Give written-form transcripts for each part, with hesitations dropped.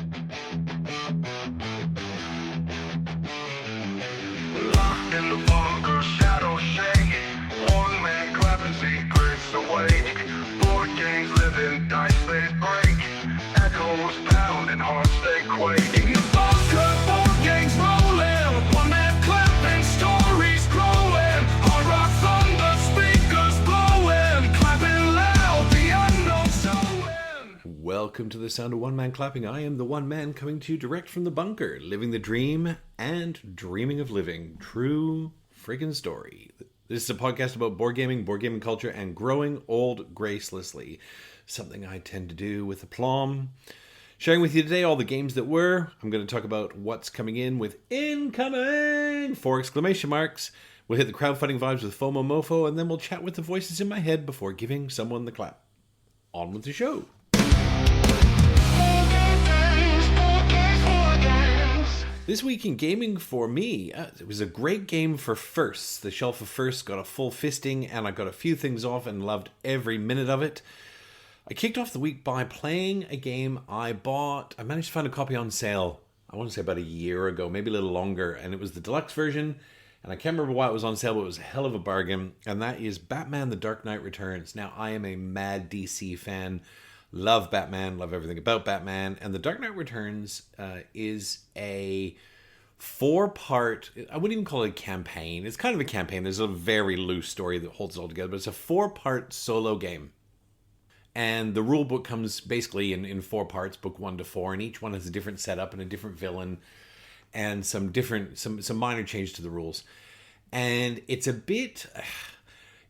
Locked in the bunker, shadows shake. One man clapping secrets awake. Board games living, dice they break. Echoes pound and hearts they quake. In the bunker, board games rolling. One man clapping, stories growing. Hard rock thunder, speakers blowing. Clapping loud, the unknown showing. Welcome to the sound of one man clapping. I am the one man coming to you direct from the bunker, living the dream and dreaming of living. True friggin' story. This is a podcast about board gaming culture, and growing old gracelessly. Something I tend to do with aplomb. Sharing with you today all the games that were. I'm going to talk about what's coming in with incoming! 4 exclamation marks. We'll hit the crowdfunding vibes with Fomomofo, and then we'll chat with the voices in my head before giving someone the clap. On with the show. This week in gaming for me, it was a great game for firsts. The shelf of firsts got a full fisting, and I got a few things off and loved every minute of it. I kicked off the week by playing a game I bought. I managed to find a copy on sale, I want to say about a year ago, maybe a little longer, and it was the deluxe version, and I can't remember why it was on sale, but it was a hell of a bargain, and that is Batman: The Dark Knight Returns. Now, I am a mad DC fan. Love Batman, love everything about Batman, and The Dark Knight Returns is a 4-part, I wouldn't even call it a campaign. It's kind of a campaign. There's a very loose story that holds it all together, but it's a 4-part solo game. And the rule book comes basically in 4 parts, book 1 to 4, and each one has a different setup and a different villain and some minor changes to the rules. And it's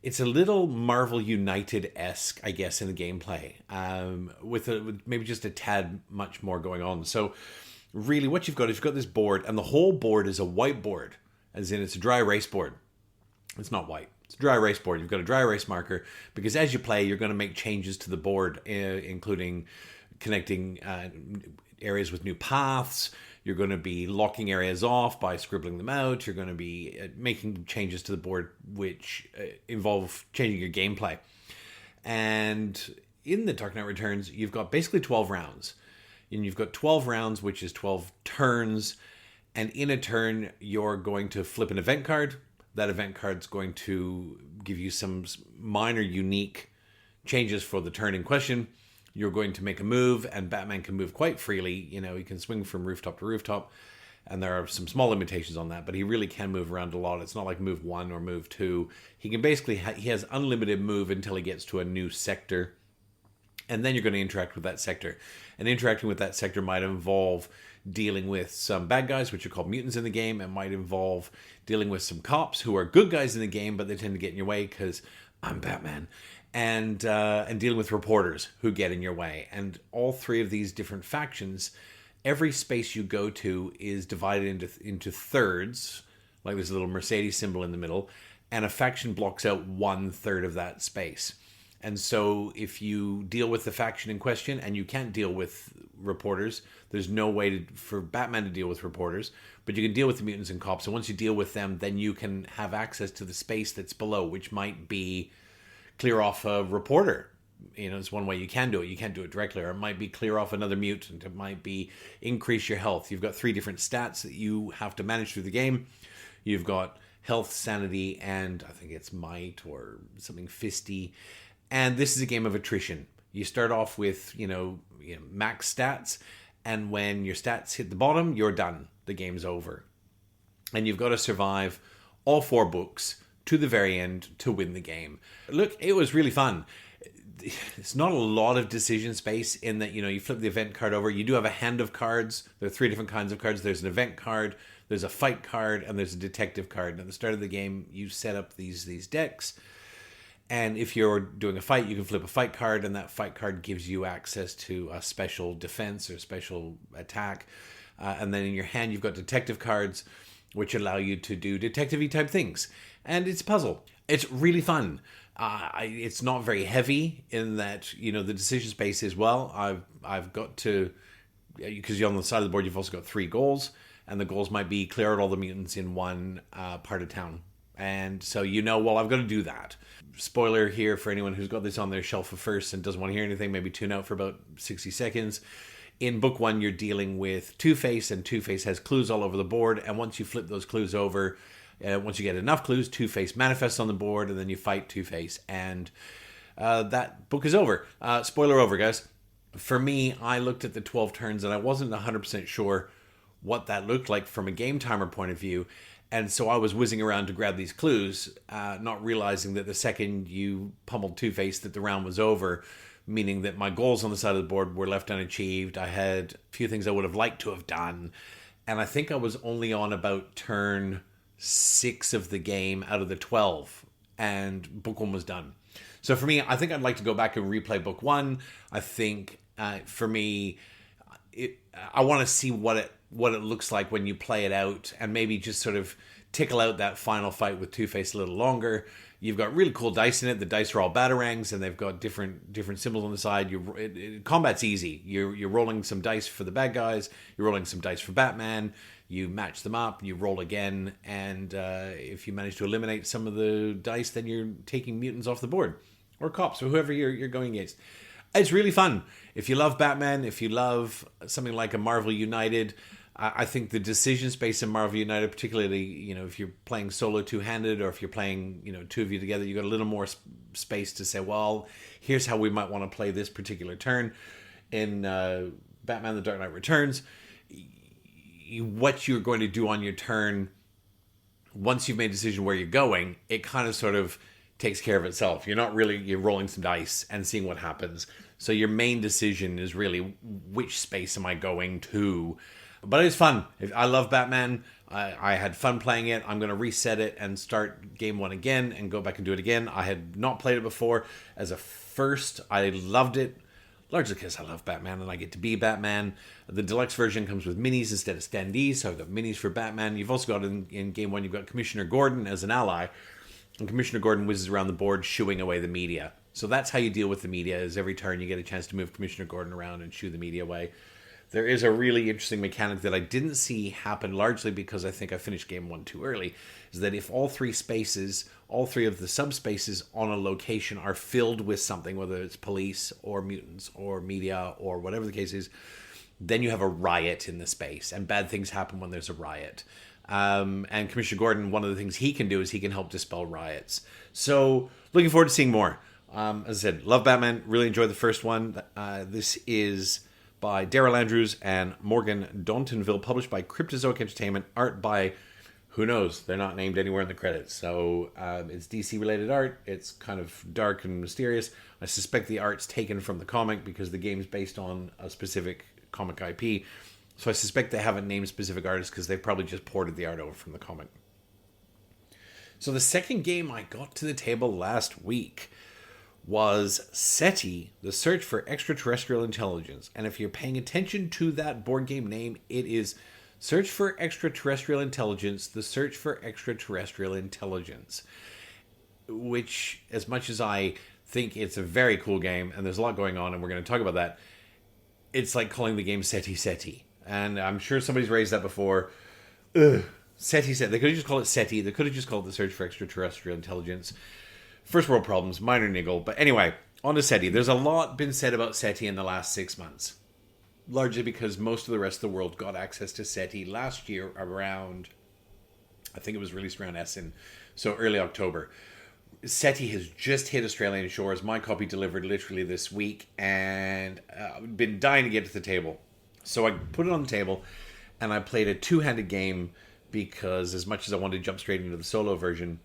it's a little Marvel United-esque, I guess, in the gameplay, with maybe just a tad much more going on. So really what you've got is you've got this board, and the whole board is a whiteboard, as in it's a dry erase board. It's not white. It's a dry erase board. You've got a dry erase marker, because as you play, you're going to make changes to the board, including connecting areas with new paths. You're going to be locking areas off by scribbling them out. You're going to be making changes to the board which involve changing your gameplay. And in The Dark Knight Returns, you've got basically 12 rounds. And you've got 12 rounds, which is 12 turns. And in a turn, you're going to flip an event card. That event card's going to give you some minor unique changes for the turn in question. You're going to make a move, and Batman can move quite freely. You know, he can swing from rooftop to rooftop, and there are some small limitations on that, but he really can move around a lot. It's not like move 1 or move 2. He can basically, he has unlimited move until he gets to a new sector, and then you're going to interact with that sector. And interacting with that sector might involve dealing with some bad guys, which are called mutants in the game. It might involve dealing with some cops who are good guys in the game, but they tend to get in your way because I'm Batman. And dealing with reporters who get in your way. And all 3 of these different factions, every space you go to is divided into thirds, like there's a little Mercedes symbol in the middle, and a faction blocks out 1/3 of that space. And so if you deal with the faction in question, and you can't deal with reporters, there's no way for Batman to deal with reporters, but you can deal with the mutants and cops. And once you deal with them, then you can have access to the space that's below, which might be clear off a reporter. You know, it's one way you can do it. You can't do it directly. Or it might be clear off another mutant. It might be increase your health. You've got 3 different stats that you have to manage through the game. You've got health, sanity, and I think it's might or something fisty. And this is a game of attrition. You start off with, you know max stats, and when your stats hit the bottom, you're done. The game's over. And you've got to survive all 4 books to the very end to win the game. Look, it was really fun. It's not a lot of decision space in that, you flip the event card over. You do have a hand of cards. There are 3 different kinds of cards. There's an event card, there's a fight card, and there's a detective card. And at the start of the game, you set up these decks. And if you're doing a fight, you can flip a fight card, and that fight card gives you access to a special defense or special attack. And then in your hand, you've got detective cards, which allow you to do detective-y type things. And it's a puzzle. It's really fun. It's not very heavy in that, the decision space is, well, I've got to, because you're on the side of the board, you've also got 3 goals. And the goals might be clear out all the mutants in one part of town. And so well, I've got to do that. Spoiler here for anyone who's got this on their shelf of first and doesn't want to hear anything, maybe tune out for about 60 seconds. In book one, you're dealing with Two-Face, and Two-Face has clues all over the board. And once you flip those clues over, once you get enough clues, Two-Face manifests on the board, and then you fight Two-Face. And that book is over. Spoiler over, guys. For me, I looked at the 12 turns, and I wasn't 100% sure what that looked like from a game timer point of view. And so I was whizzing around to grab these clues, not realizing that the second you pummeled Two-Face that the round was over, meaning that my goals on the side of the board were left unachieved. I had a few things I would have liked to have done. And I think I was only on about turn 6 of the game out of the 12. And book 1 was done. So for me, I think I'd like to go back and replay book 1. I think for me, I want to see what it looks like when you play it out, and maybe just sort of tickle out that final fight with Two-Face a little longer. You've got really cool dice in it. The dice are all batarangs, and they've got different symbols on the side. Combat's easy. You're rolling some dice for the bad guys. You're rolling some dice for Batman. You match them up. You roll again, and if you manage to eliminate some of the dice, then you're taking mutants off the board, or cops, or whoever you're going against. It's really fun. If you love Batman, if you love something like a Marvel United, I think the decision space in Marvel United, particularly, if you're playing solo two-handed, or if you're playing, two of you together, you got a little more space to say, well, here's how we might want to play this particular turn. In Batman: The Dark Knight Returns, what you're going to do on your turn, once you've made a decision where you're going, it kind of sort of takes care of itself. You're rolling some dice and seeing what happens. So your main decision is really, which space am I going to? But it's fun. I love Batman. I had fun playing it. I'm going to reset it and start game 1 again and go back and do it again. I had not played it before. As a first, I loved it, largely because I love Batman and I get to be Batman. The deluxe version comes with minis instead of standees, so I've got minis for Batman. You've also got, in game 1, you've got Commissioner Gordon as an ally. And Commissioner Gordon whizzes around the board shooing away the media. So that's how you deal with the media, is every turn you get a chance to move Commissioner Gordon around and shoo the media away. There is a really interesting mechanic that I didn't see happen, largely because I think I finished game 1 too early, is that if all three of the subspaces on a location are filled with something, whether it's police or mutants or media or whatever the case is, then you have a riot in the space, and bad things happen when there's a riot. And Commissioner Gordon, one of the things he can do is he can help dispel riots. So, looking forward to seeing more. As I said, love Batman, really enjoyed the first one. This is by Darrell Andrews and Morgan Dontonville, published by Cryptozoic Entertainment, art by, who knows, they're not named anywhere in the credits. So it's DC-related art. It's kind of dark and mysterious. I suspect the art's taken from the comic because the game's based on a specific comic IP. So I suspect they haven't named specific artists because they probably just ported the art over from the comic. So the second game I got to the table last week was SETI, The Search for Extraterrestrial Intelligence. And if you're paying attention to that board game name, it is Search for Extraterrestrial Intelligence, The Search for Extraterrestrial Intelligence. Which, as much as I think it's a very cool game, and there's a lot going on, and we're going to talk about that, it's like calling the game SETI. And I'm sure somebody's raised that before. SETI. They could have just called it SETI. They could have just called it The Search for Extraterrestrial Intelligence. First world problems, minor niggle. But anyway, on to SETI. There's a lot been said about SETI in the last 6 months. Largely because most of the rest of the world got access to SETI last year around, I think it was released around Essen, so early October. SETI has just hit Australian shores. My copy delivered literally this week, and I've been dying to get to the table. So I put it on the table, and I played a two-handed game because as much as I wanted to jump straight into the solo version,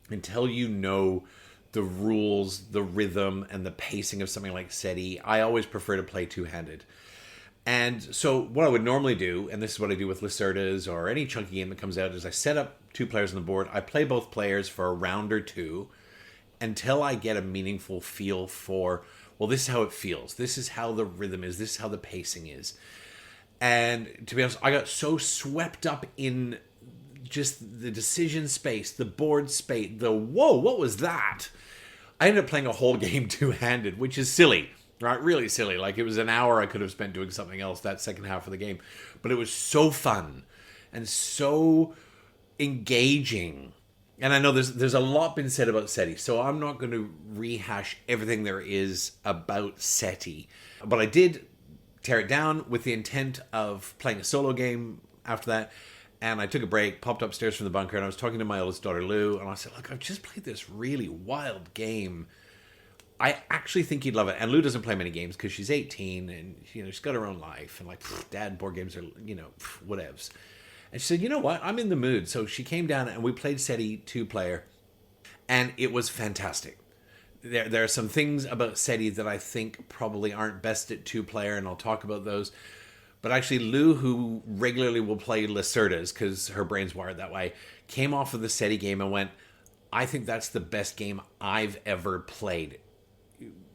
until you know the rules, the rhythm, and the pacing of something like SETI, I always prefer to play two-handed. And so what I would normally do, and this is what I do with Lacerdas or any chunky game that comes out, is I set up 2 players on the board. I play both players for a round or 2 until I get a meaningful feel for, well, this is how it feels. This is how the rhythm is. This is how the pacing is. And to be honest, I got so swept up in just the decision space, the board space, whoa, what was that? I ended up playing a whole game two-handed, which is silly, right? Really silly. Like, it was an hour I could have spent doing something else that second half of the game. But it was so fun and so engaging. And I know there's a lot been said about SETI, so I'm not going to rehash everything there is about SETI. But I did tear it down with the intent of playing a solo game after that. And I took a break, popped upstairs from the bunker, and I was talking to my oldest daughter, Lou, and I said, look, I've just played this really wild game. I actually think you'd love it. And Lou doesn't play many games because she's 18 and, she's got her own life. And like, Dad, board games are, whatevs. And she said, you know what? I'm in the mood. So she came down and we played SETI 2-player. And it was fantastic. There are some things about SETI that I think probably aren't best at 2-player, and I'll talk about those. But actually, Lou, who regularly will play Lacerdas because her brain's wired that way, came off of the SETI game and went, I think that's the best game I've ever played.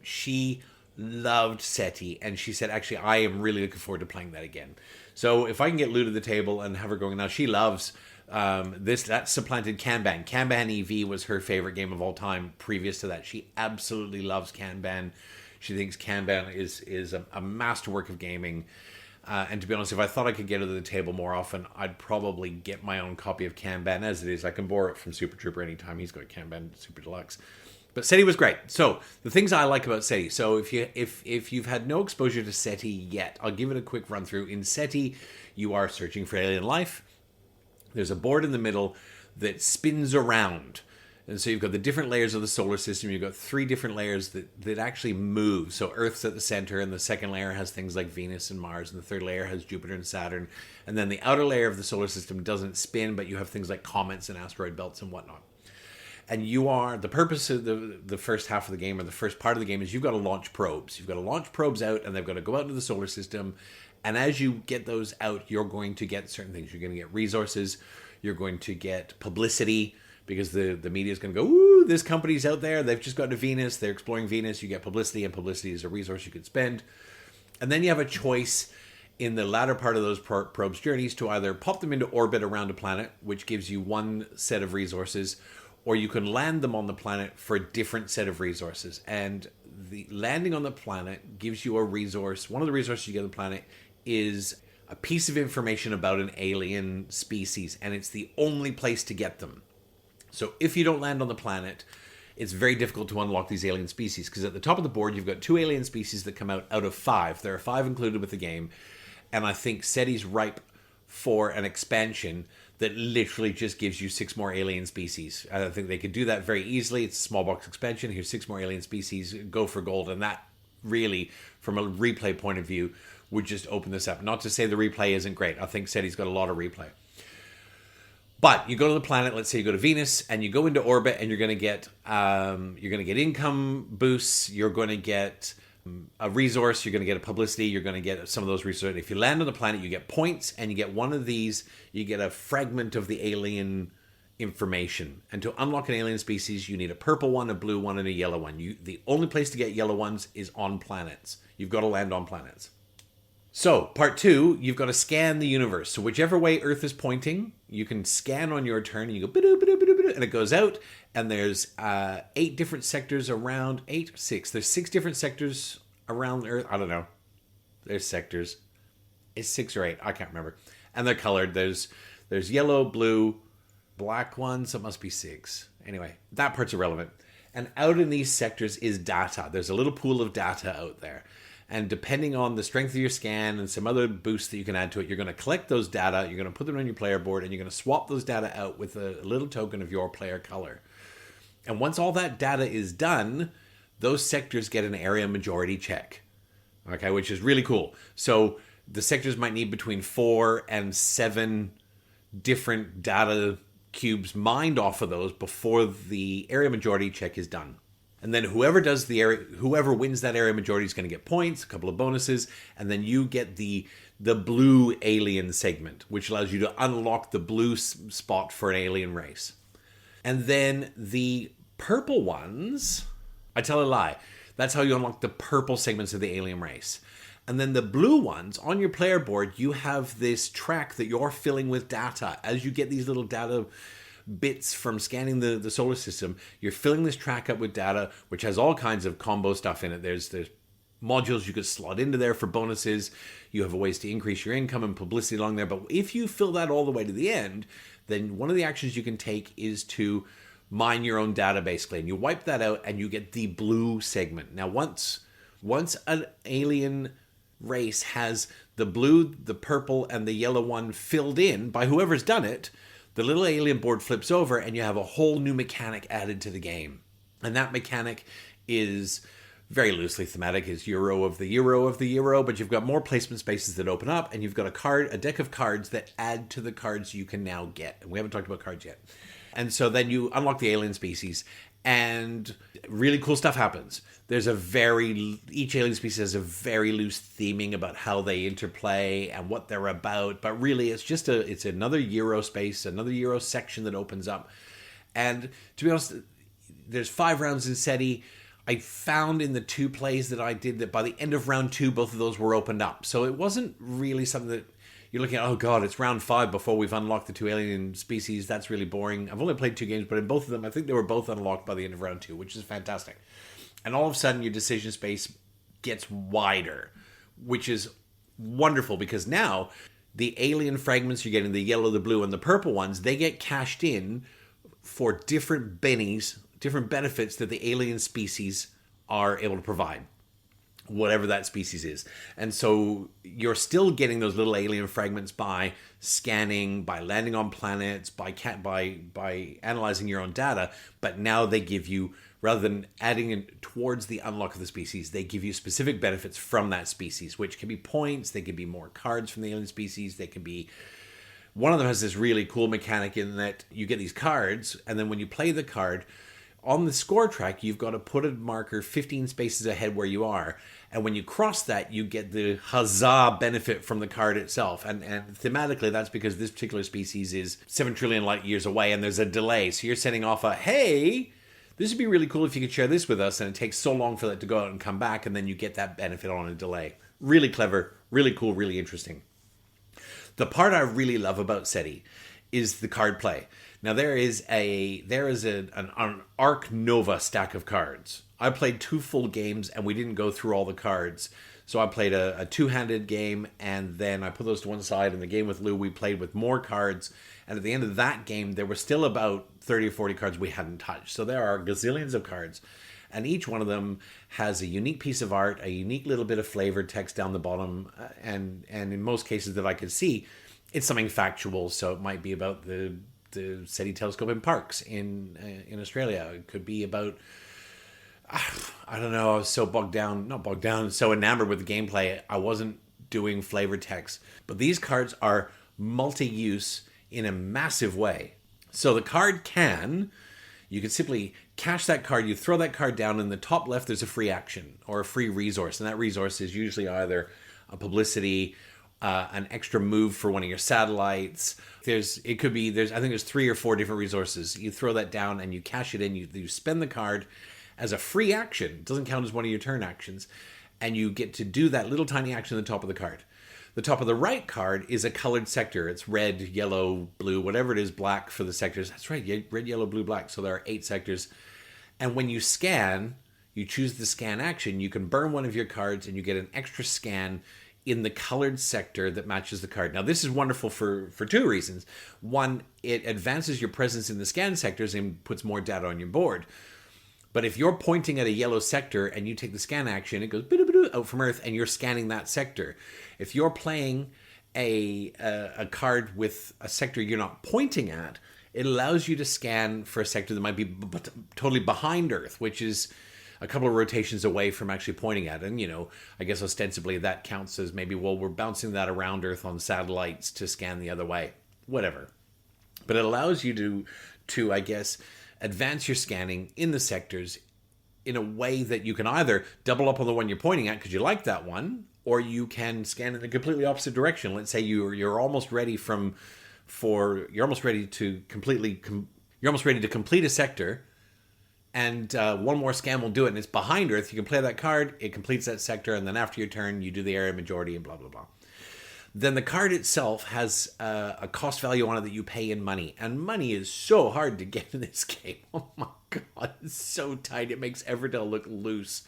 She loved SETI, and she said, actually, I am really looking forward to playing that again. So if I can get Lou to the table and have her going, now she loves that supplanted Kanban. Kanban EV was her favorite game of all time. Previous to that, she absolutely loves Kanban. She thinks Kanban is a masterwork of gaming. And to be honest, if I thought I could get her to the table more often, I'd probably get my own copy of Kanban. As it is, I can borrow it from Super Trooper anytime. He's got Kanban Super Deluxe. But SETI was great. So the things I like about SETI. So if you've had no exposure to SETI yet, I'll give it a quick run through. In SETI, you are searching for alien life. There's a board in the middle that spins around. And so you've got the different layers of the solar system. You've got 3 different layers that actually move. So Earth's at the center, and the second layer has things like Venus and Mars, and the third layer has Jupiter and Saturn. And then the outer layer of the solar system doesn't spin, but you have things like comets and asteroid belts and whatnot. And the purpose of the first half of the game, or the first part of the game, is you've got to launch probes. You've got to launch probes out, and they've got to go out into the solar system. And as you get those out, you're going to get certain things. You're going to get resources. You're going to get publicity, because the media is going to go, ooh, this company's out there. They've just got to Venus. They're exploring Venus. You get publicity, and publicity is a resource you could spend. And then you have a choice in the latter part of those probes' journeys to either pop them into orbit around a planet, which gives you one set of resources, or you can land them on the planet for a different set of resources. And the landing on the planet gives you a resource. One of the resources you get on the planet is a piece of information about an alien species, and it's the only place to get them. So if you don't land on the planet, it's very difficult to unlock these alien species, because at the top of the board, you've got 2 alien species that come out of 5. There are 5 included with the game, and I think SETI's ripe for an expansion that literally just gives you 6 more alien species. I think they could do that very easily. It's a small box expansion. Here's 6 more alien species. Go for gold. And that really, from a replay point of view, would just open this up. Not to say the replay isn't great. I think SETI's got a lot of replay. But you go to the planet, let's say you go to Venus, and you go into orbit, and you're going to get income boosts. You're going to get a resource. You're going to get a publicity. You're going to get some of those resources. If you land on the planet, you get points, and you get one of these. You get a fragment of the alien information. And to unlock an alien species, you need a purple one, a blue one, and a yellow one. The only place to get yellow ones is on planets. You've got to land on planets. So, part 2, you've got to scan the universe. So whichever way Earth is pointing, you can scan on your turn, and you go, ba-do, and it goes out, and there's 8 different sectors around, 6. There's 6 different sectors around Earth. I don't know. There's sectors. It's 6 or 8. I can't remember. And they're colored. There's yellow, blue, black ones. So it must be 6. Anyway, that part's irrelevant. And out in these sectors is data. There's a little pool of data out there. And depending on the strength of your scan and some other boosts that you can add to it, you're going to collect those data, you're going to put them on your player board, and you're going to swap those data out with a little token of your player color. And once all that data is done, those sectors get an area majority check, okay, which is really cool. So the sectors might need between 4 and 7 different data cubes mined off of those before the area majority check is done. And then whoever wins that area majority is going to get points, a couple of bonuses, and then you get the blue alien segment, which allows you to unlock the blue spot for an alien race. And then the purple ones, I tell a lie, that's how you unlock the purple segments of the alien race. And then the blue ones, on your player board, you have this track that you're filling with data. As you get these little data bits from scanning the solar system, you're filling this track up with data, which has all kinds of combo stuff in it. There's modules you could slot into there for bonuses. You have ways to increase your income and publicity along there. But if you fill that all the way to the end, then one of the actions you can take is to mine your own data, basically. And you wipe that out, and you get the blue segment. Now, once an alien race has the blue, the purple, and the yellow one filled in by whoever's done it, the little alien board flips over and you have a whole new mechanic added to the game. And that mechanic is very loosely thematic, is Euro of the Euro, but you've got more placement spaces that open up, and you've got a deck of cards that add to the cards you can now get. And we haven't talked about cards yet. And so then you unlock the alien species, and really cool stuff happens. Each alien species has a very loose theming about how they interplay and what they're about, but really it's another Euro space, another Euro section that opens up. And to be honest, there's 5 rounds in SETI. I found in the 2 plays that I did that by the end of round 2, both of those were opened up. So it wasn't really something that you're looking at, oh God, it's round 5 before we've unlocked the 2 alien species. That's really boring. I've only played 2 games, but in both of them, I think they were both unlocked by the end of round 2, which is fantastic. And all of a sudden, your decision space gets wider, which is wonderful because now the alien fragments you're getting, the yellow, the blue, and the purple ones, they get cashed in for different bennies, different benefits that the alien species are able to provide, whatever that species is. And so you're still getting those little alien fragments by scanning, by landing on planets, by analyzing your own data, but now they give you, rather than adding it towards the unlock of the species, they give you specific benefits from that species, which can be points, they can be more cards from the alien species, they can be... One of them has this really cool mechanic in that you get these cards, and then when you play the card, on the score track, you've got to put a marker 15 spaces ahead where you are. And when you cross that, you get the huzzah benefit from the card itself. And thematically, that's because this particular species is 7 trillion light years away and there's a delay. So you're sending off a, hey, this would be really cool if you could share this with us. And it takes so long for that to go out and come back. And then you get that benefit on a delay. Really clever, really cool, really interesting. The part I really love about SETI is the card play. Now there is an Arc Nova stack of cards. I played 2 full games and we didn't go through all the cards. So I played a 2-handed game and then I put those to one side. In the game with Lou, we played with more cards. And at the end of that game, there were still about 30 or 40 cards we hadn't touched. So there are gazillions of cards. And each one of them has a unique piece of art, a unique little bit of flavored text down the bottom. And in most cases that I could see, it's something factual. So it might be about the SETI telescope in Parkes in Australia. It could be about, I don't know, I was so so enamored with the gameplay, I wasn't doing flavor text. But these cards are multi-use in a massive way. So the card you can simply cash that card, you throw that card down, in the top left there's a free action or a free resource, and that resource is usually either a publicity, an extra move for one of your satellites. I think there's 3 or 4 different resources. You throw that down and you cash it in, you spend the card as a free action. It doesn't count as one of your turn actions, and you get to do that little tiny action at the top of the card. The top of the right card is a colored sector. It's red, yellow, blue, whatever it is, black for the sectors. That's right, red, yellow, blue, black. So there are 8 sectors. And when you scan, you choose the scan action, you can burn one of your cards and you get an extra scan in the colored sector that matches the card. Now, this is wonderful for 2 reasons. One, it advances your presence in the scan sectors and puts more data on your board. But if you're pointing at a yellow sector and you take the scan action, it goes out from Earth and you're scanning that sector. If you're playing a card with a sector you're not pointing at, it allows you to scan for a sector that might be totally behind Earth, which is a couple of rotations away from actually pointing at it. And, I guess ostensibly that counts as maybe, we're bouncing that around Earth on satellites to scan the other way. Whatever. But it allows you to I guess, advance your scanning in the sectors in a way that you can either double up on the one you're pointing at because you like that one, or you can scan in the completely opposite direction. Let's say you're almost ready to complete a sector, and one more scan will do it, and it's behind Earth. You can play that card, it completes that sector, and then after your turn, you do the area majority and blah, blah, blah. Then the card itself has a cost value on it that you pay in money. And money is so hard to get in this game. Oh my God, it's so tight. It makes Everdell look loose.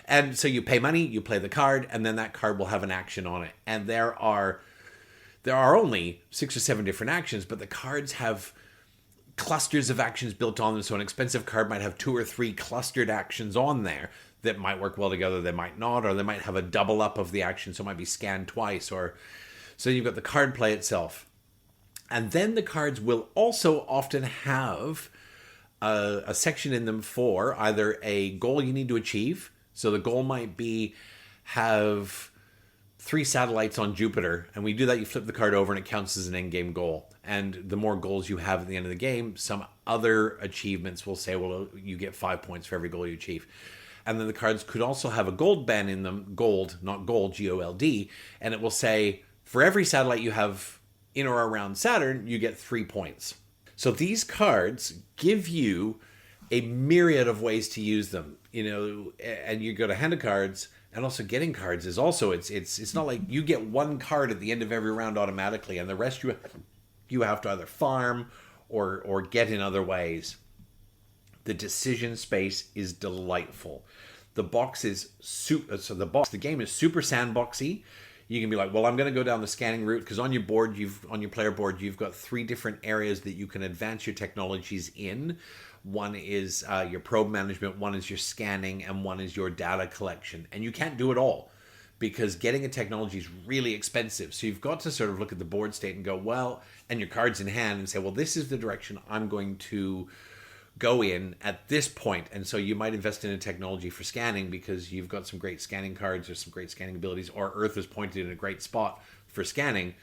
And so you pay money, you play the card, and then that card will have an action on it. And there are only 6 or 7 different actions, but the cards have clusters of actions built on them. So an expensive card might have 2 or 3 clustered actions on there that might work well together, they might not, or they might have a double up of the action, so it might be scanned twice, or so you've got the card play itself. And then the cards will also often have a section in them for either a goal you need to achieve. So the goal might be have 3 satellites on Jupiter, and when you do that, you flip the card over and it counts as an end-game goal. And the more goals you have at the end of the game, some other achievements will say, well, you get 5 points for every goal you achieve. And then the cards could also have a gold band in them, gold, not gold, G-O-L-D, and it will say, for every satellite you have in or around Saturn, you get 3 points. So these cards give you a myriad of ways to use them, and you go to hand of cards, and also getting cards is also, it's not like you get one card at the end of every round automatically, and the rest you have to either farm or get in other ways. The decision space is delightful. The box is the game is super sandboxy. You can be like, well, I'm going to go down the scanning route, because on your board, on your player board, you've got 3 different areas that you can advance your technologies in. One is your probe management, one is your scanning, and one is your data collection. And you can't do it all, because getting a technology is really expensive. So you've got to sort of look at the board state and go, well, and your cards in hand, and say, well, this is the direction I'm going to go in at this point. And so you might invest in a technology for scanning because you've got some great scanning cards or some great scanning abilities, or Earth is pointed in a great spot for scanning.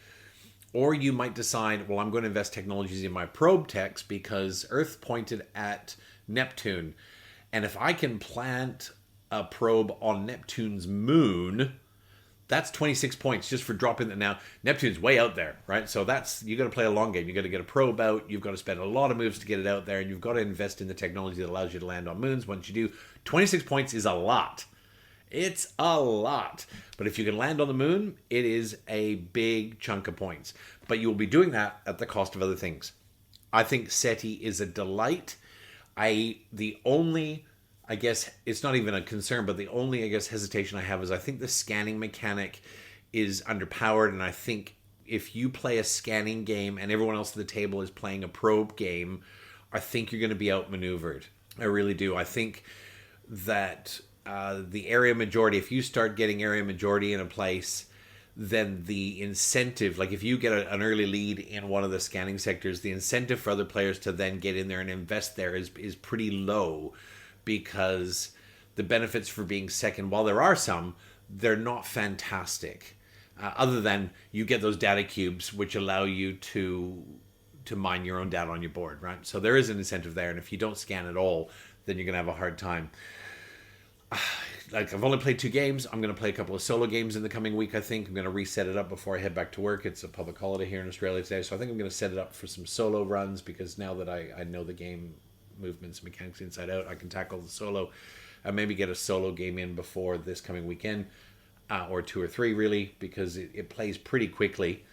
Or you might decide, well, I'm going to invest technologies in my probe techs because Earth pointed at Neptune. And if I can plant a probe on Neptune's moon, that's 26 points just for dropping it. Now, Neptune's way out there, right? So you got to play a long game. You got to get a probe out. You've got to spend a lot of moves to get it out there, and you've got to invest in the technology that allows you to land on moons. Once you do, 26 points is a lot. It's a lot. But if you can land on the moon, it is a big chunk of points. But you will be doing that at the cost of other things. I think SETI is a delight. The only, I guess, it's not even a concern, but the only, I guess, hesitation I have is I think the scanning mechanic is underpowered, and I think if you play a scanning game and everyone else at the table is playing a probe game, I think you're going to be outmaneuvered. I really do. I think that the area majority, if you start getting area majority in a place, then the incentive, like if you get an early lead in one of the scanning sectors, the incentive for other players to then get in there and invest there is pretty low, because the benefits for being second, while there are some, they're not fantastic. Other than you get those data cubes, which allow you to mine your own data on your board, right? So there is an incentive there, and if you don't scan at all, then you're going to have a hard time. Like, I've only played 2 games. I'm going to play a couple of solo games in the coming week, I think. I'm going to reset it up before I head back to work. It's a public holiday here in Australia today, so I think I'm going to set it up for some solo runs, because now that I know the game movements and mechanics inside out, I can tackle the solo and maybe get a solo game in before this coming weekend, or 2 or 3 really, because it plays pretty quickly.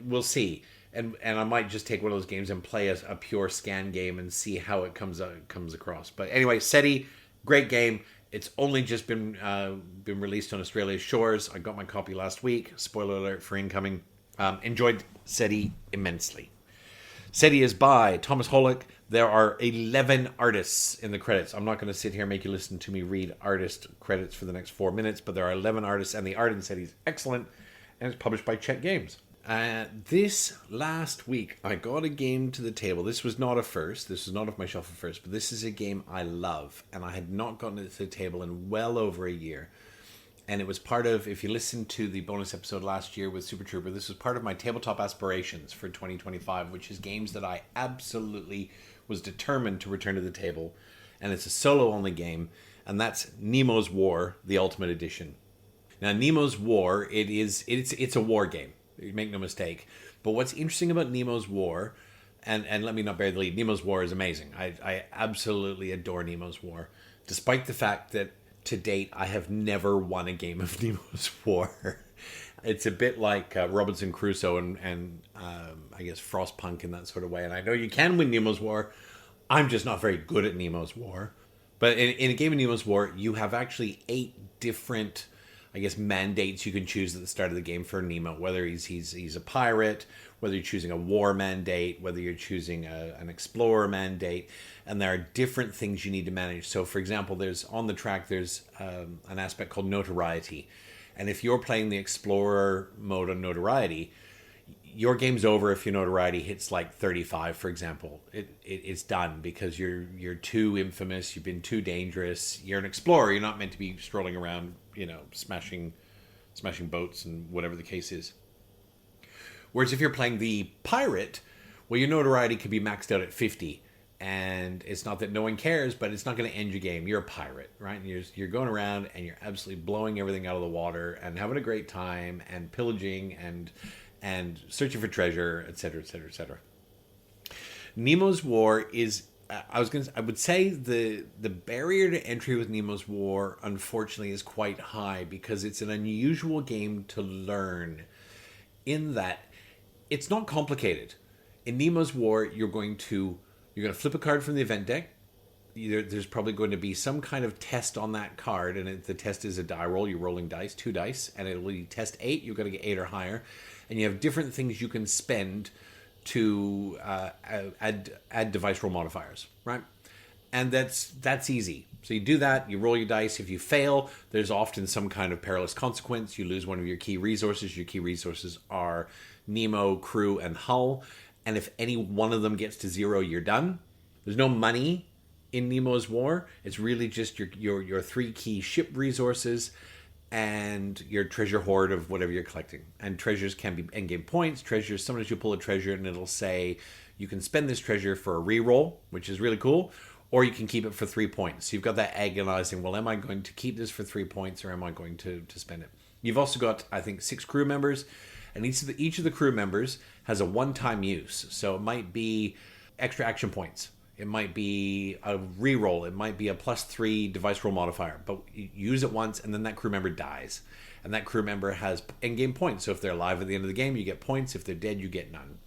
We'll see. And I might just take one of those games and play a pure scan game and see how it comes across. But anyway, SETI, great game. It's only just been released on Australia's shores. I got my copy last week. Spoiler alert for incoming. Enjoyed SETI immensely. SETI is by Thomas Holick. There are 11 artists in the credits. I'm not going to sit here and make you listen to me read artist credits for the next 4 minutes, but there are 11 artists, and the art in SETI is excellent, and it's published by Czech Games. This last week, I got a game to the table. This was not a first. This was not off my shelf at first, but this is a game I love, and I had not gotten it to the table in well over a year. And it was part of, if you listened to the bonus episode last year with Super Trooper, this was part of my tabletop aspirations for 2025, which is games that I absolutely was determined to return to the table. And it's a solo-only game, and that's Nemo's War, the Ultimate Edition. Now, Nemo's War, it's a war game. Make no mistake. But what's interesting about Nemo's War, and let me not bury the lead, Nemo's War is amazing. I absolutely adore Nemo's War, despite the fact that to date I have never won a game of Nemo's War. It's a bit like Robinson Crusoe and I guess Frostpunk in that sort of way. And I know you can win Nemo's War. I'm just not very good at Nemo's War. But in a game of Nemo's War, you have actually 8 different, I guess, mandates you can choose at the start of the game for Nemo. Whether he's a pirate, whether you're choosing a war mandate, whether you're choosing an explorer mandate, and there are different things you need to manage. So, for example, there's on the track there's an aspect called notoriety, and if you're playing the explorer mode on notoriety, your game's over if your notoriety hits like 35, for example. It's done because you're too infamous. You've been too dangerous. You're an explorer. You're not meant to be strolling around, smashing boats and whatever the case is. Whereas if you're playing the pirate, well, your notoriety could be maxed out at 50. And it's not that no one cares, but it's not going to end your game. You're a pirate, right? And you're going around and you're absolutely blowing everything out of the water and having a great time and pillaging and searching for treasure, etc., etc., etc. Nemo's War is, I would say the barrier to entry with Nemo's War, unfortunately, is quite high because it's an unusual game to learn in that it's not complicated. In Nemo's War, you're going to flip a card from the event deck. There's probably going to be some kind of test on that card, and the test is a die roll. You're rolling dice, 2 dice, and it'll be test 8. You're going to get 8 or higher, and you have different things you can spend to add device roll modifiers, right? And that's easy. So you do that. You roll your dice. If you fail, there's often some kind of perilous consequence. You lose one of your key resources. Your key resources are Nemo, crew, and hull. And if any one of them gets to 0, you're done. There's no money in Nemo's War. It's really just your 3 key ship resources and your treasure hoard of whatever you're collecting. And treasures can be endgame points. Treasures, sometimes you pull a treasure and it'll say you can spend this treasure for a reroll, which is really cool, or you can keep it for 3 points. So you've got that agonizing, well, am I going to keep this for 3 points or am I going to spend it? You've also got, I think, 6 crew members. And each of the crew members has a one-time use. So it might be extra action points. It might be a reroll. It might be a +3 device roll modifier. But you use it once, and then that crew member dies. And that crew member has endgame points. So if they're alive at the end of the game, you get points. If they're dead, you get none.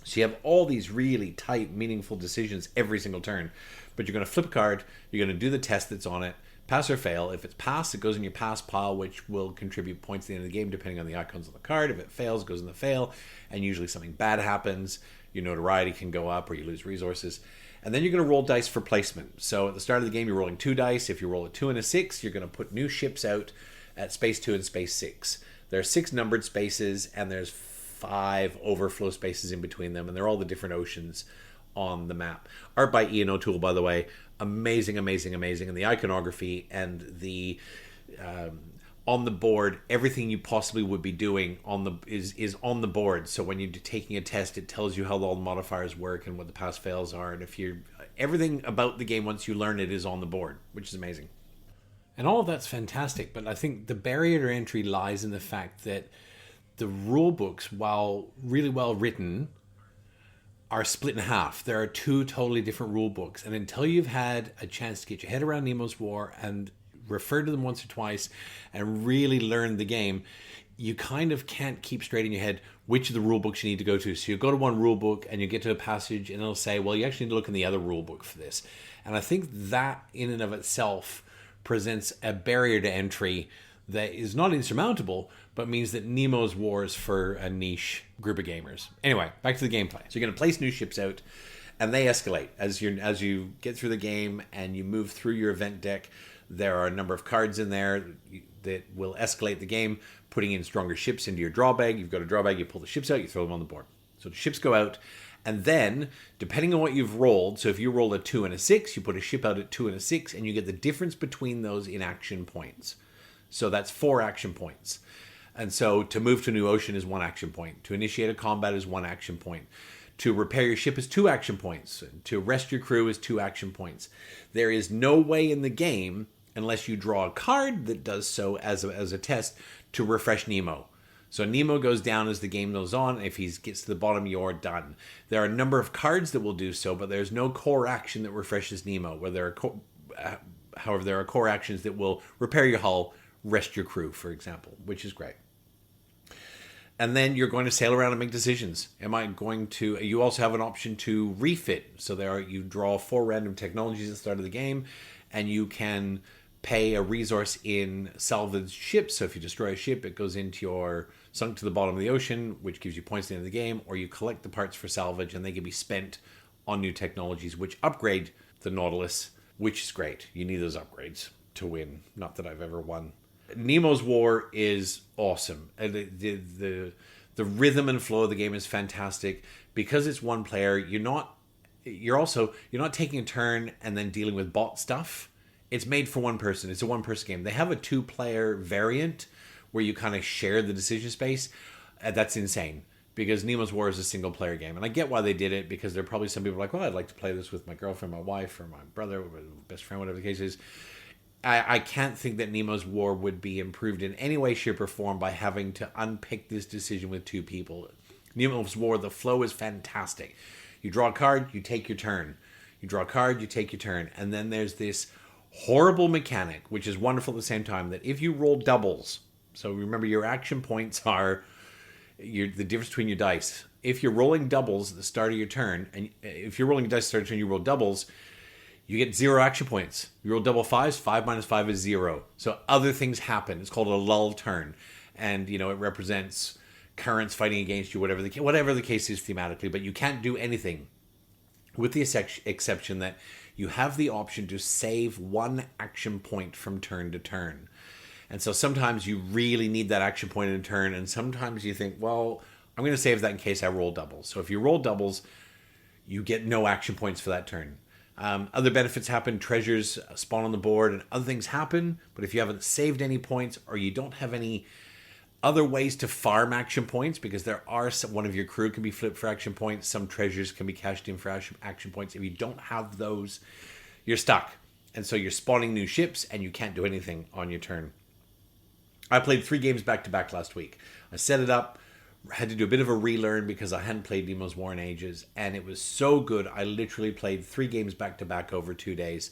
So you have all these really tight, meaningful decisions every single turn. But you're going to flip a card. You're going to do the test that's on it. Pass or fail. If it's pass, it goes in your pass pile, which will contribute points at the end of the game, depending on the icons on the card. If it fails, it goes in the fail, and usually something bad happens. Your notoriety can go up, or you lose resources. And then you're going to roll dice for placement. So at the start of the game, you're rolling 2 dice. If you roll a 2 and a 6, you're going to put new ships out at space 2 and space 6. There are 6 numbered spaces, and there's 5 overflow spaces in between them, and they're all the different oceans on the map. Art by Ian O'Toole, by the way. Amazing, amazing, amazing. And the iconography and the on the board, everything you possibly would be doing is on the board. So when you're taking a test, it tells you how all the modifiers work and what the pass fails are. And if you're everything about the game, once you learn it, is on the board, which is amazing. And all of that's fantastic. But I think the barrier to entry lies in the fact that the rule books, while really well written, are split in half. There are 2 totally different rule books. And until you've had a chance to get your head around Nemo's War and refer to them once or twice and really learn the game, you kind of can't keep straight in your head which of the rule books you need to go to. So you go to one rule book and you get to a passage and it'll say, well, you actually need to look in the other rule book for this. And I think that in and of itself presents a barrier to entry that is not insurmountable, but means that Nemo's War is for a niche group of gamers. Anyway, back to the gameplay. So you're going to place new ships out, and they escalate as you get through the game and you move through your event deck. There are a number of cards in there that will escalate the game, putting in stronger ships into your draw bag. You've got a draw bag, you pull the ships out, you throw them on the board. So the ships go out, and then, depending on what you've rolled, so if you roll a 2 and a 6, you put a ship out at 2 and a 6, and you get the difference between those in action points. So that's 4 action points. And so to move to a new ocean is 1 action point. To initiate a combat is 1 action point. To repair your ship is 2 action points. To rest your crew is 2 action points. There is no way in the game, unless you draw a card that does so as a test, to refresh Nemo. So Nemo goes down as the game goes on. If he gets to the bottom, you're done. There are a number of cards that will do so, but there's no core action that refreshes Nemo. However, there are core actions that will repair your hull, rest your crew, for example, which is great. And then you're going to sail around and make decisions. You also have an option to refit. So you draw 4 random technologies at the start of the game, and you can pay a resource in salvaged ships. So if you destroy a ship, it goes into your sunk to the bottom of the ocean, which gives you points at the end of the game, or you collect the parts for salvage and they can be spent on new technologies, which upgrade the Nautilus, which is great. You need those upgrades to win. Not that I've ever won. Nemo's War is awesome. The rhythm and flow of the game is fantastic. Because it's one player, you're not taking a turn and then dealing with bot stuff. It's made for one person. It's a one-person game. They have a two-player variant where you kind of share the decision space. That's insane because Nemo's War is a single-player game. And I get why they did it because there are probably some people like, well, I'd like to play this with my girlfriend, my wife, or my brother, or my best friend, whatever the case is. I can't think that Nemo's War would be improved in any way, shape, or form by having to unpick this decision with two people. Nemo's War, the flow is fantastic. You draw a card, you take your turn. You draw a card, you take your turn. And then there's this horrible mechanic, which is wonderful at the same time, that if you roll doubles, so remember your action points are the difference between your dice. If you're rolling doubles at the start of your turn, and if you're rolling a dice at the start of your turn, you roll doubles, you get 0 action points. You roll double fives, 5 minus 5 is 0. So other things happen. It's called a lull turn. And, it represents currents fighting against you, whatever the case is thematically, but you can't do anything with the exception that you have the option to save 1 action point from turn to turn. And so sometimes you really need that action point in a turn, and sometimes you think, well, I'm going to save that in case I roll doubles. So if you roll doubles, you get no action points for that turn. Other benefits happen, treasures spawn on the board, and other things happen, but if you haven't saved any points or you don't have any other ways to farm action points, because there are one of your crew can be flipped for action points, some treasures can be cashed in for action points. If you don't have those, you're stuck. And so you're spawning new ships and you can't do anything on your turn. I played 3 games back-to-back last week. I set it up, had to do a bit of a relearn because I hadn't played Nemo's War in ages, and it was so good. I literally played 3 games back-to-back over 2 days.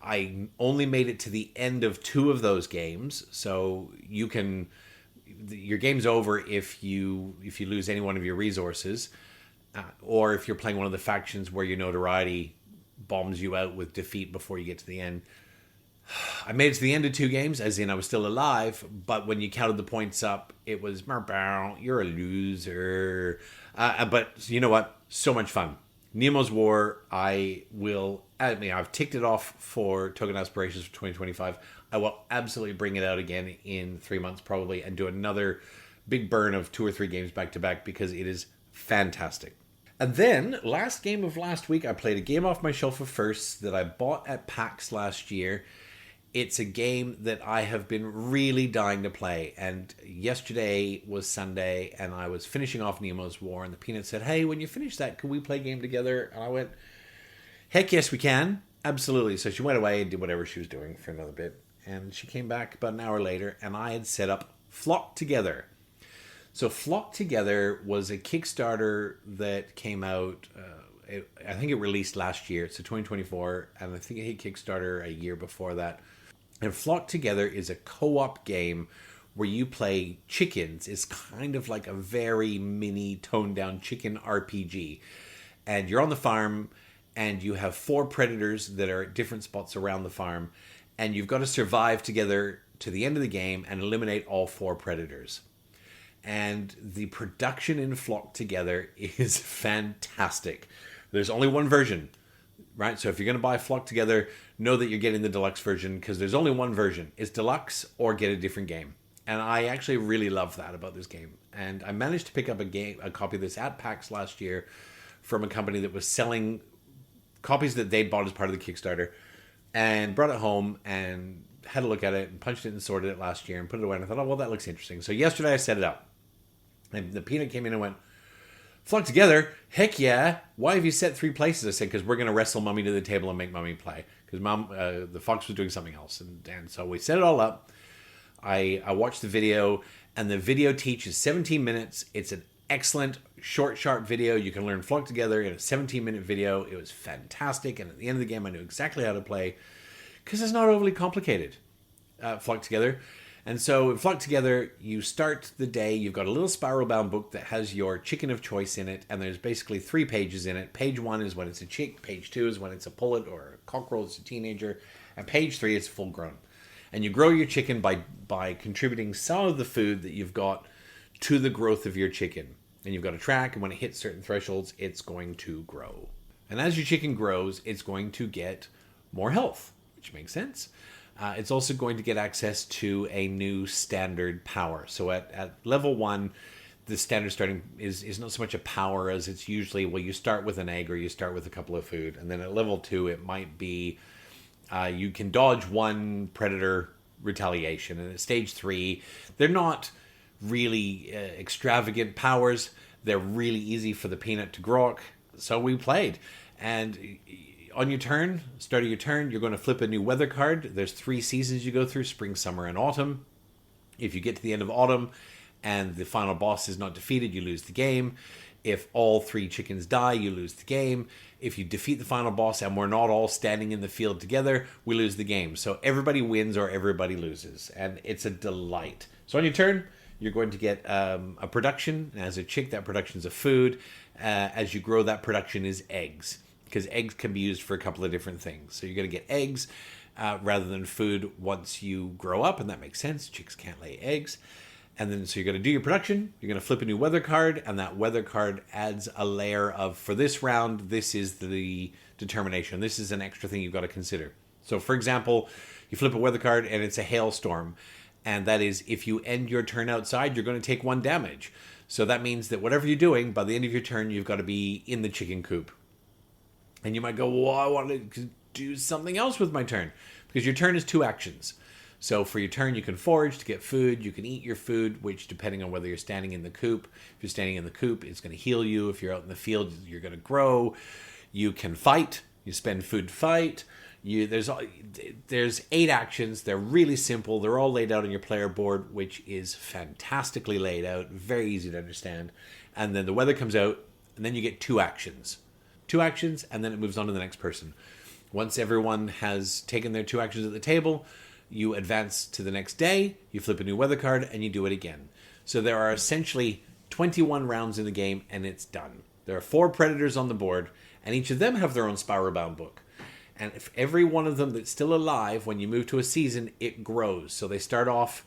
I only made it to the end of 2 of those games, so your game's over if you lose any one of your resources, or if you're playing one of the factions where your notoriety bombs you out with defeat before you get to the end. I made it to the end of 2 games, as in I was still alive, but when you counted the points up, it was, you're a loser. But you know what? So much fun. Nemo's War, I've ticked it off for Token Aspirations for 2025. I will absolutely bring it out again in 3 months probably and do another big burn of 2 or 3 games back to back because it is fantastic. And then, last game of last week, I played a game off my shelf of firsts that I bought at PAX last year. It's a game that I have been really dying to play. And yesterday was Sunday, and I was finishing off Nemo's War, and the Peanut said, hey, when you finish that, can we play a game together? And I went, heck yes, we can. Absolutely. So she went away and did whatever she was doing for another bit. And she came back about an hour later, and I had set up Flock Together. So Flock Together was a Kickstarter that came out, I think it released last year. It's a 2024, and I think it hit Kickstarter a year before that. And Flock Together is a co-op game where you play chickens. It's kind of like a very mini toned-down chicken RPG. And you're on the farm, and you have 4 predators that are at different spots around the farm. And you've got to survive together to the end of the game and eliminate all 4 predators. And the production in Flock Together is fantastic. There's only one version, right? So if you're going to buy Flock Together, know that you're getting the deluxe version because there's only one version. It's deluxe or get a different game. And I actually really love that about this game. And I managed to pick up a copy of this at PAX last year from a company that was selling copies that they'd bought as part of the Kickstarter, and brought it home and had a look at it and punched it and sorted it last year and put it away. And I thought, oh, well, that looks interesting. So yesterday I set it up. And the Peanut came in and went, Flock Together? Heck yeah. Why have you set 3 places? I said, because we're going to wrestle Mummy to the table and make Mummy play. Because the fox was doing something else. And so we set it all up. I watched the video, and the video teaches 17 minutes. It's an excellent, short, sharp video. You can learn Flock Together in a 17-minute video. It was fantastic. And at the end of the game, I knew exactly how to play because it's not overly complicated, Flock Together. And so in Flock Together, you start the day, you've got a little spiral-bound book that has your chicken of choice in it, and there's basically 3 pages in it. Page 1 is when it's a chick, page 2 is when it's a pullet or a cockerel, it's a teenager, and page 3 is full grown. And you grow your chicken by contributing some of the food that you've got to the growth of your chicken. And you've got a track, and when it hits certain thresholds, it's going to grow. And as your chicken grows, it's going to get more health, which makes sense. It's also going to get access to a new standard power. So at level 1, the standard starting is not so much a power as it's usually, well, you start with an egg or you start with a couple of food. And then at level 2, it might be you can dodge 1 predator retaliation. And at stage 3, they're not really extravagant powers. They're really easy for the peanut to grok. So we played. And on your turn, start of your turn, you're going to flip a new weather card. There's 3 seasons you go through: spring, summer, and autumn. If you get to the end of autumn and the final boss is not defeated, you lose the game. If all 3 chickens die, you lose the game. If you defeat the final boss and we're not all standing in the field together, we lose the game. So everybody wins or everybody loses. And it's a delight. So on your turn, you're going to get a production. And as a chick, that production is a food. As you grow, that production is eggs, because eggs can be used for a couple of different things. So you're going to get eggs rather than food once you grow up, and that makes sense. Chicks can't lay eggs. And then so you're going to do your production. You're going to flip a new weather card, and that weather card adds a layer of, for this round, this is the determination. This is an extra thing you've got to consider. So for example, you flip a weather card and it's a hailstorm. And that is, if you end your turn outside, you're going to take 1 damage. So that means that whatever you're doing, by the end of your turn, you've got to be in the chicken coop. And you might go, well, I want to do something else with my turn. Because your turn is 2 actions. So for your turn, you can forage to get food. You can eat your food, which depending on whether you're standing in the coop. If you're standing in the coop, it's going to heal you. If you're out in the field, you're going to grow. You can fight. You spend food to fight. There's 8 actions. They're really simple. They're all laid out on your player board, which is fantastically laid out, very easy to understand. And then the weather comes out, and then you get 2 actions. 2 actions, and then it moves on to the next person. Once everyone has taken their 2 actions at the table, you advance to the next day, you flip a new weather card, and you do it again. So there are essentially 21 rounds in the game, and it's done. There are 4 predators on the board, and each of them have their own spiral bound book. And if every one of them that's still alive, when you move to a season, it grows. So they start off,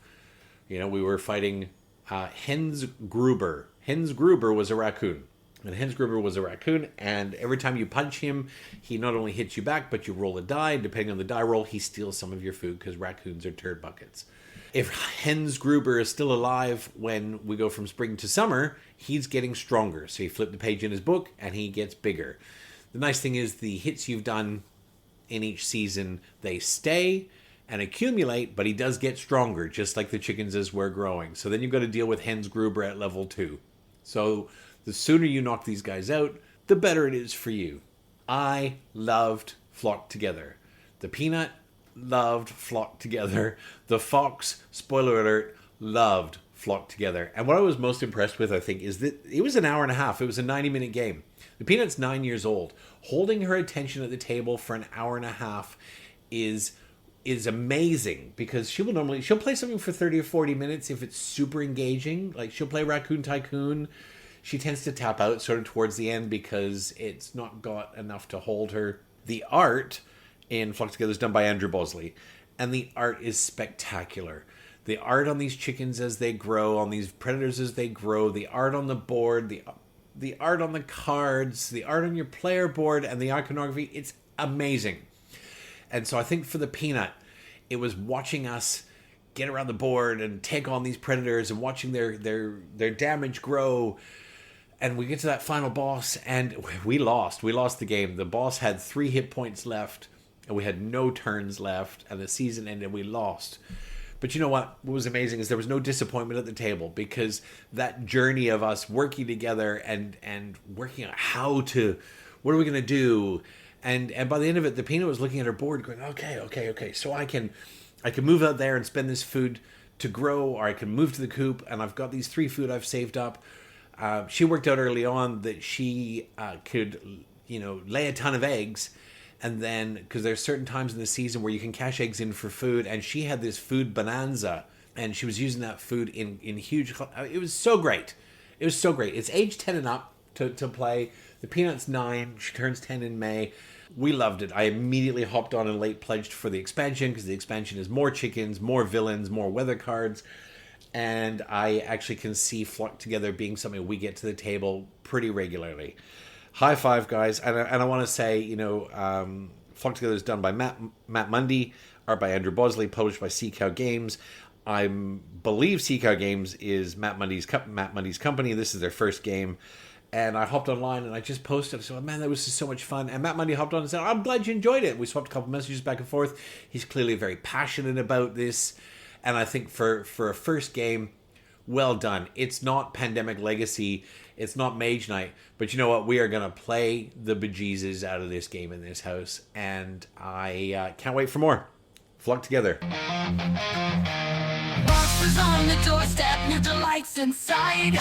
we were fighting Hens Gruber. Hens Gruber was a raccoon. And Hens Gruber was a raccoon, and every time you punch him, he not only hits you back, but you roll a die. Depending on the die roll, he steals some of your food, because raccoons are turd buckets. If Hens Gruber is still alive when we go from spring to summer, he's getting stronger. So you flip the page in his book, and he gets bigger. The nice thing is the hits you've done in each season, they stay and accumulate, but he does get stronger, just like the chickens as we're growing. So then you've got to deal with Hens Gruber at level 2. So the sooner you knock these guys out, the better it is for you. I loved Flock Together. The Peanut loved Flock Together. The Fox, spoiler alert, loved Flock Together. And what I was most impressed with, I think, is that it was an hour and a half. It was a 90-minute game. The Peanut's 9 years old. Holding her attention at the table for an hour and a half is amazing, because she'll play something for 30 or 40 minutes if it's super engaging. Like, she'll play Raccoon Tycoon. She tends to tap out sort of towards the end because it's not got enough to hold her. The art in Flock Together is done by Andrew Bosley, and the art is spectacular. The art on these chickens as they grow, on these predators as they grow, the art on the board, the art on the cards, the art on your player board, and the iconography, it's amazing. And so I think for the Peanut, it was watching us get around the board and take on these predators and watching their damage grow. And we get to that final boss, and we lost. We lost the game. The boss had 3 hit points left, and we had no turns left, and the season ended, and we lost. But you know what? What was amazing is there was no disappointment at the table, because that journey of us working together and working out what are we going to do? And by the end of it, the Peanut was looking at her board going, okay. So I can move out there and spend this food to grow, or I can move to the coop, and I've got these 3 food I've saved up. She worked out early on that she could, lay a ton of eggs. And then, because there's certain times in the season where you can cash eggs in for food, and she had this food bonanza, and she was using that food in huge. It was so great. It's age 10 and up to play. The Peanut's 9. She turns 10 in May. We loved it. I immediately hopped on and late pledged for the expansion because the expansion is more chickens, more villains, more weather cards. And I actually can see Flock Together being something we get to the table pretty regularly. High five, guys. And I want to say, Flock Together is done by Matt Mundy, art by Andrew Bosley, published by Sea Cow Games. I believe Sea Cow Games is Matt Mundy's company. This is their first game. And I hopped online and I just posted. I said, man, that was just so much fun. And Matt Mundy hopped on and said, I'm glad you enjoyed it. We swapped a couple messages back and forth. He's clearly very passionate about this. And I think for a first game, well done. It's not Pandemic Legacy. It's not Mage Knight. But you know what? We are going to play the bejesus out of this game in this house. And I can't wait for more. Flock Together. Monsters on the doorstep, new delights inside.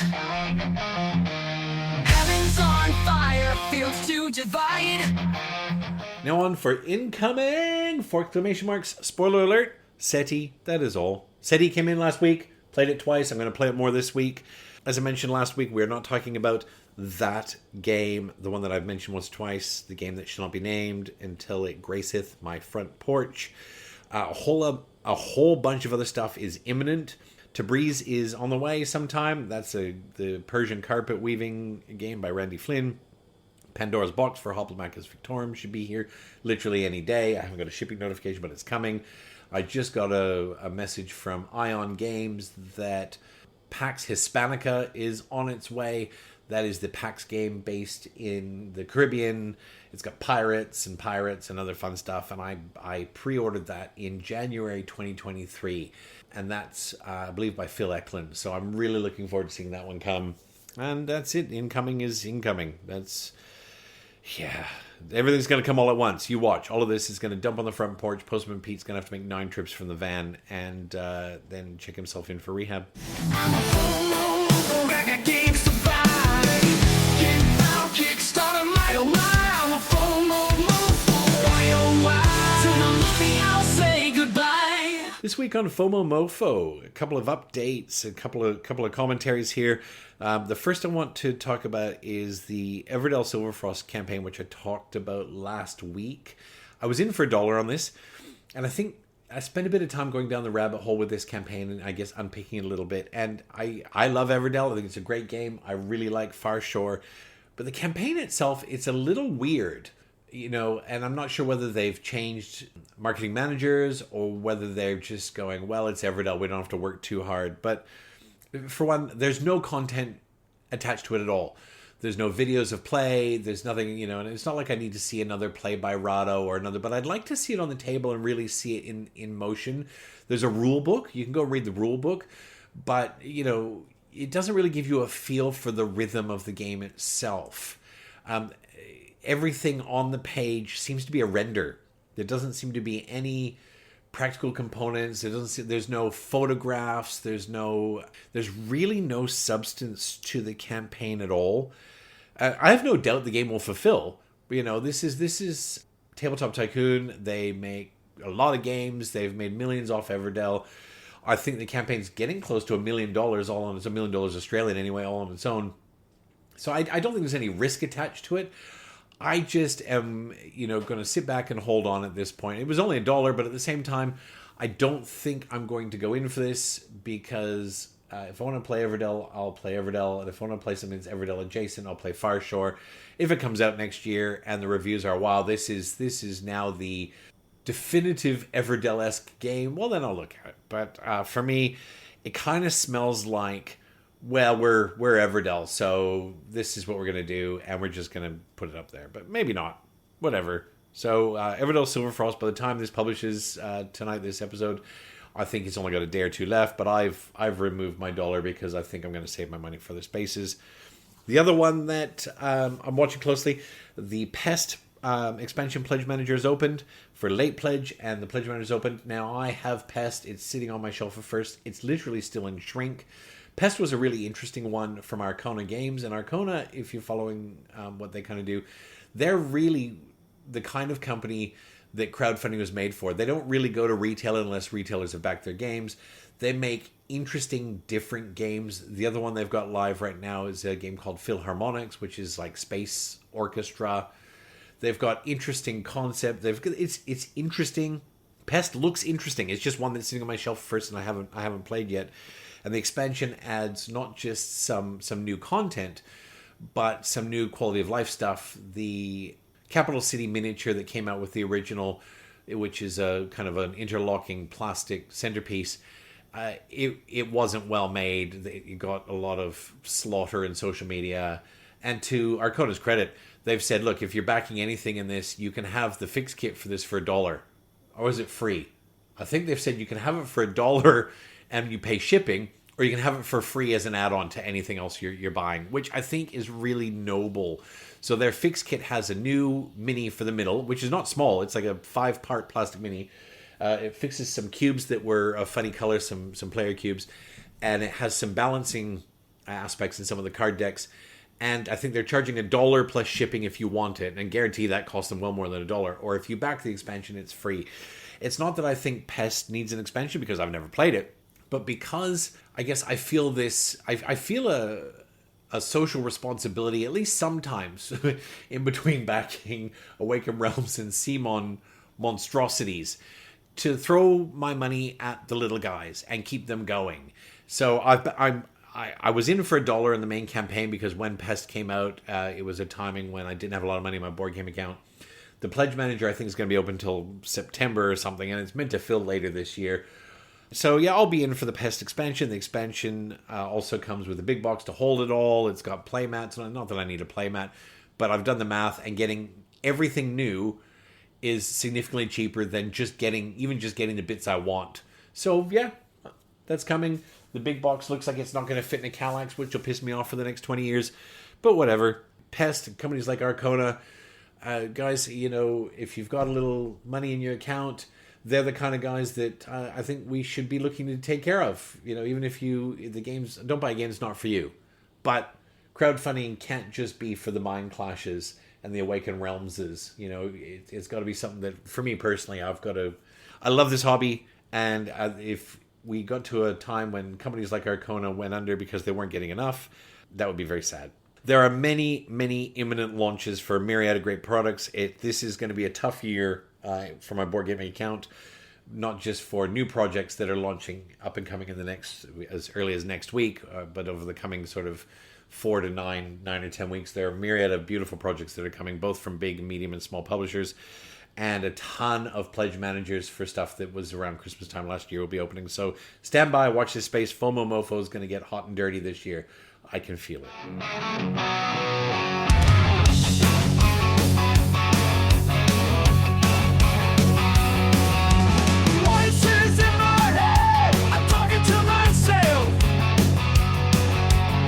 Heaven's on fire, fields to divide. Now on for incoming! 4 exclamation marks. Spoiler alert. SETI, that is all. SETI came in last week, played it twice. I'm going to play it more this week. As I mentioned last week, we're not talking about that game, the one that I've mentioned once or twice, the game that shall not be named until it graceth my front porch. A whole bunch of other stuff is imminent. Tabriz is on the way sometime. That's the Persian carpet weaving game by Randy Flynn. Pandora's Box for Hoplomachus Victorum should be here literally any day. I haven't got a shipping notification, but it's coming. I just got a message from Ion Games that PAX Hispanica is on its way. That is the PAX game based in the Caribbean. It's got pirates and other fun stuff. And I pre-ordered that in January 2023. And that's, I believe, by Phil Eklund. So I'm really looking forward to seeing that one come. And that's it. Incoming is incoming. Yeah. Everything's going to come all at once. You watch. All of this is going to dump on the front porch. Postman Pete's going to have to make 9 trips from the van and then check himself in for rehab. This week on Fomomofo, a couple of updates, a couple of commentaries here. The first I want to talk about is the Everdell Silverfrost campaign, which I talked about last week. I was in for $1 on this, and I think I spent a bit of time going down the rabbit hole with this campaign and I guess unpicking it a little bit. And I love Everdell. I think it's a great game. I really like Far Shore. But the campaign itself, it's a little weird. And I'm not sure whether they've changed marketing managers or whether they're just going, well, it's Everdell, we don't have to work too hard. But for one, there's no content attached to it at all. There's no videos of play, there's nothing, and it's not like I need to see another play by Rado or another, but I'd like to see it on the table and really see it in motion. There's a rule book, you can go read the rule book, but, it doesn't really give you a feel for the rhythm of the game itself. Everything on the page seems to be a render. There doesn't seem to be any practical components. There's no photographs. There's really no substance to the campaign at all. I have no doubt the game will fulfill. This is Tabletop Tycoon. They make a lot of games. They've made millions off Everdell. I think the campaign's getting close to $1 million all on its $1 million Australian anyway, all on its own. So I don't think there's any risk attached to it. I just am, going to sit back and hold on at this point. It was only $1, but at the same time, I don't think I'm going to go in for this because if I want to play Everdell, I'll play Everdell. And if I want to play something that's Everdell adjacent, I'll play Far Shore. If it comes out next year and the reviews are, wow, this is now the definitive Everdell-esque game, well, then I'll look at it. But for me, it kind of smells like, well, we're Everdell, so this is what we're going to do, and we're just going to put it up there. But maybe not. Whatever. So, Everdell Silverfrost, by the time this publishes tonight, this episode, I think it's only got a day or two left, but I've removed my $1 because I think I'm going to save my money for the spaces. The other one that I'm watching closely, the Pest expansion pledge manager is opened for late pledge, and the pledge manager is opened. Now, I have Pest. It's sitting on my shelf at first. It's literally still in shrink. Pest was a really interesting one from Arcona Games, and Arcona, if you're following what they kind of do, they're really the kind of company that crowdfunding was made for. They don't really go to retail unless retailers have backed their games. They make interesting, different games. The other one they've got live right now is a game called Philharmonics, which is like space orchestra. They've got interesting concept. It's interesting. Pest looks interesting. It's just one that's sitting on my shelf first, and I haven't played yet. And the expansion adds not just some new content, but some new quality of life stuff. The Capital City miniature that came out with the original, which is a kind of an interlocking plastic centerpiece, it wasn't well made. It got a lot of slaughter in social media. And to Arcona's credit, they've said, look, if you're backing anything in this, you can have the fix kit for this for $1. Or is it free? I think they've said you can have it for $1 and you pay shipping, or you can have it for free as an add-on to anything else you're buying, which I think is really noble. So their fix kit has a new mini for the middle, which is not small. It's like a 5-part plastic mini. It fixes some cubes that were a funny color, some player cubes, and it has some balancing aspects in some of the card decks. And I think they're charging $1 plus shipping if you want it, and I guarantee that costs them well more than $1. Or if you back the expansion, it's free. It's not that I think Pest needs an expansion because I've never played it, but because I guess I feel this, I feel a social responsibility, at least sometimes, in between backing Awakened Realms and Simon monstrosities, to throw my money at the little guys and keep them going. So I was in for $1 in the main campaign because when Pest came out, it was a timing when I didn't have a lot of money in my board game account. The Pledge Manager, I think, is going to be open until September or something, and it's meant to fill later this year. So yeah, I'll be in for the Pest expansion. The expansion also comes with a big box to hold it all. It's got playmats. Not that I need a playmat, but I've done the math, and getting everything new is significantly cheaper than just getting the bits I want. So yeah, that's coming. The big box looks like it's not going to fit in a Kallax, which will piss me off for the next 20 years. But whatever. Pest, companies like Arcona, guys, if you've got a little money in your account, they're the kind of guys that I think we should be looking to take care of. Even if don't buy games, not for you. But crowdfunding can't just be for the Mind Clashes and the Awakened Realmses. It's got to be something that, for me personally, I love this hobby, and if we got to a time when companies like Arcona went under because they weren't getting enough, that would be very sad. There are many, many imminent launches for a myriad of great products. This is going to be a tough year for my board gaming account, not just for new projects that are launching up and coming in the as early as next week, but over the coming sort of 4 to 9 or 10 weeks. There are a myriad of beautiful projects that are coming, both from big, medium, and small publishers. And a ton of pledge managers for stuff that was around Christmas time last year will be opening. So stand by, watch this space. Fomomofo is going to get hot and dirty this year. I can feel it. Voices in my head, I'm talking to myself.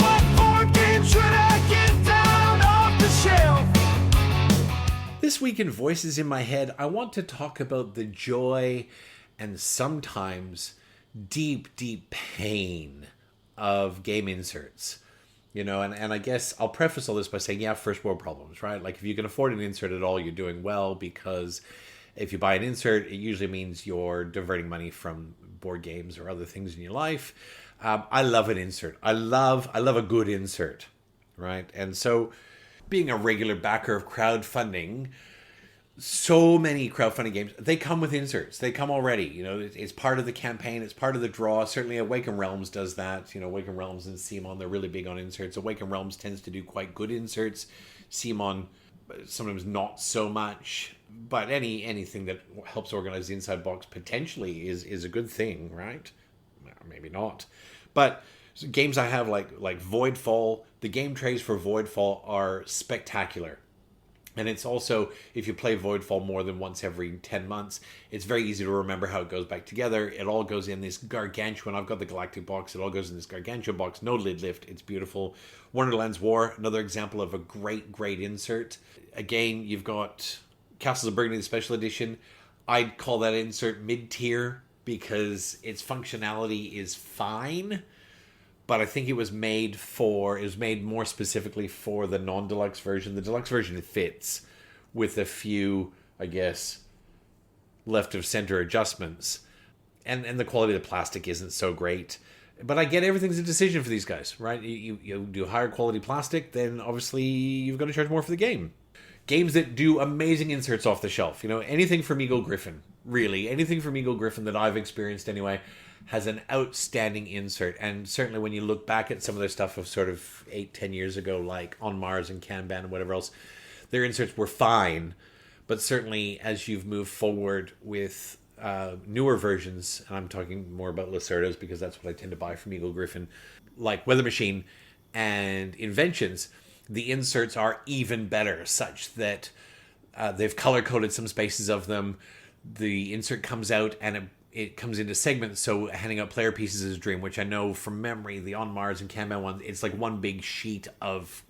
What board game should I get down off the shelf? This week in Voices in My Head, I want to talk about the joy and sometimes deep, deep pain of game inserts. And I guess I'll preface all this by saying, yeah, first world problems, right? Like if you can afford an insert at all, you're doing well, because if you buy an insert, it usually means you're diverting money from board games or other things in your life. I love an insert. I love a good insert, right? And so, being a regular backer of crowdfunding, so many crowdfunding games, they come with inserts. They come already. It's part of the campaign. It's part of the draw. Certainly Awakened Realms does that. Awakened Realms and Simon, they're really big on inserts. Awakened Realms tends to do quite good inserts. Simon, sometimes not so much. But anything that helps organize the inside box potentially is a good thing, right? Maybe not. But games I have like Voidfall, the game trays for Voidfall are spectacular. And it's also, if you play Voidfall more than once every 10 months, it's very easy to remember how it goes back together. It all goes in this gargantuan, I've got the Galactic box, it all goes in this gargantuan box, no lid lift, it's beautiful. Wonderland's War, another example of a great, great insert. Again, you've got Castles of Burgundy, the special edition. I'd call that insert mid-tier because its functionality is fine, but I think it was made more specifically for the non-deluxe version. The deluxe version fits with a few, I guess, left of center adjustments. And the quality of the plastic isn't so great. But I get everything's a decision for these guys, right? You do higher quality plastic, then obviously you've got to charge more for the game. games that do amazing inserts off the shelf. You know, anything from Eagle Griffin, really. Anything from Eagle Griffin that I've experienced anyway has an outstanding insert. And certainly when you look back at some of their stuff of sort of 8-10 years ago, like On Mars and Kanban and whatever else, their inserts were fine. But certainly as you've moved forward with newer versions, and I'm talking more about Lacerdas because that's what I tend to buy from Eagle Griffin, like Weather Machine and Inventions, the inserts are even better, such that they've color-coded some spaces of them. The insert comes out and it comes into segments, so handing out player pieces is a dream, which I know from memory, the On Mars and Kanban ones, it's like one big sheet of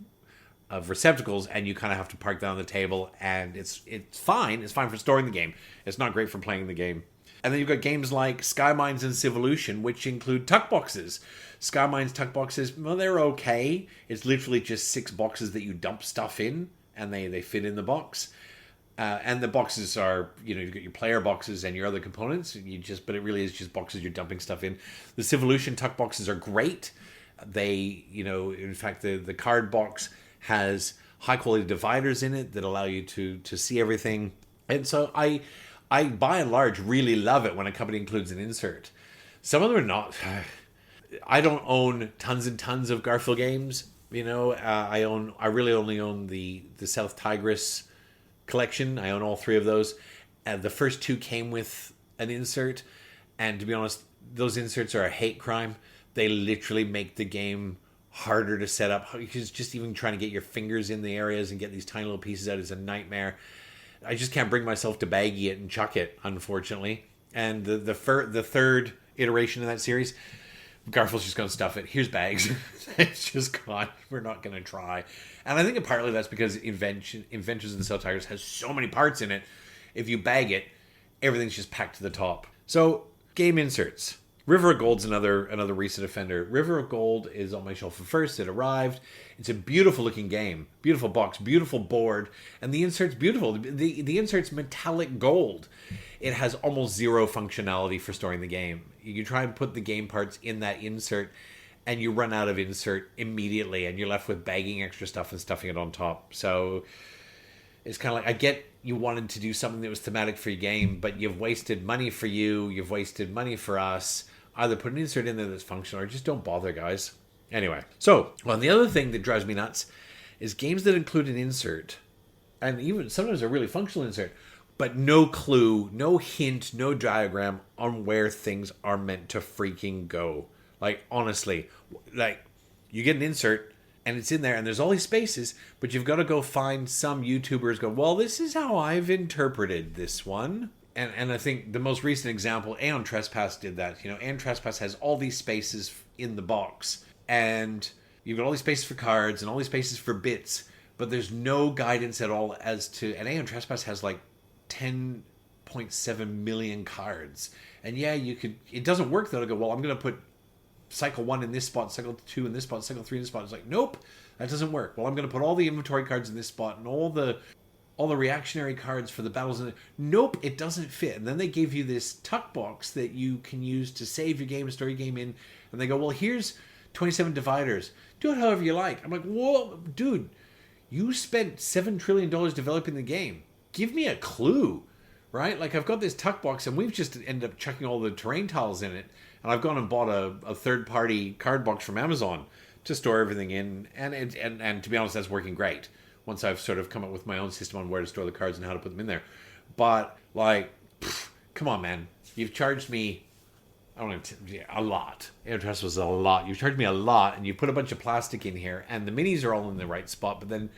receptacles, and you kind of have to park that on the table, and it's fine. It's fine for storing the game. It's not great for playing the game. And then you've got games like Sky Mines and Civolution, which include tuck boxes. Sky Mines tuck boxes, well, they're okay. It's literally just 6 boxes that you dump stuff in, and they fit in the box. And the boxes are, you've got your player boxes and your other components. But it really is just boxes you're dumping stuff in. The Civolution tuck boxes are great. They, in fact, the card box has high quality dividers in it that allow you to see everything. And so I by and large really love it when a company includes an insert. Some of them are not. I don't own tons and tons of Garfield games. I really only own the South Tigris collection. I own all 3 of those. And the first 2 came with an insert. And to be honest, those inserts are a hate crime. They literally make the game harder to set up, because just even trying to get your fingers in the areas and get these tiny little pieces out is a nightmare. I just can't bring myself to baggy it and chuck it, unfortunately. And the third iteration of that series, Garfield's just going to stuff it. Here's bags. It's just gone. We're not going to try. And I think partly that's because Inventions in the South Tigers has so many parts in it. If you bag it, everything's just packed to the top. So, game inserts. River of Gold's another recent offender. River of Gold is on my shelf at first. It arrived. It's a beautiful looking game. Beautiful box, beautiful board, and the insert's beautiful. The insert's metallic gold. It has almost zero functionality for storing the game. You try and put the game parts in that insert, and you run out of insert immediately, and you're left with bagging extra stuff and stuffing it on top. So it's kind of like, I get you wanted to do something that was thematic for your game, but you've wasted money for you, you've wasted money for us. Either put an insert in there that's functional, or just don't bother, guys. Anyway, the other thing that drives me nuts is games that include an insert, and even sometimes a really functional insert, but no clue, no hint, no diagram on where things are meant to freaking go. Like, honestly, you get an insert, and it's in there, and there's all these spaces, but you've got to go find some YouTubers go, well, this is how I've interpreted this one. And I think the most recent example, Aeon Trespass did that. Aeon Trespass has all these spaces in the box. And you've got all these spaces for cards and all these spaces for bits. But there's no guidance at all as to... And Aeon Trespass has like 10.7 million cards. And yeah, you could... It doesn't work though to go, well, I'm going to put Cycle 1 in this spot, Cycle 2 in this spot, Cycle 3 in this spot. It's like, nope, that doesn't work. Well, I'm going to put all the inventory cards in this spot and all the reactionary cards for the battles. Nope, it doesn't fit. And then they give you this tuck box that you can use to save your game and store your game in. And they go, well, here's 27 dividers. Do it however you like. I'm like, whoa, dude, you spent $7 trillion developing the game. Give me a clue, right? Like, I've got this tuck box, and we've just ended up chucking all the terrain tiles in it. And I've gone and bought a third-party card box from Amazon to store everything in. And to be honest, that's working great, once I've sort of come up with my own system on where to store the cards and how to put them in there. But, come on, man. You've charged me, a lot. Interest was a lot. You've charged me a lot, and you put a bunch of plastic in here, and the minis are all in the right spot, but then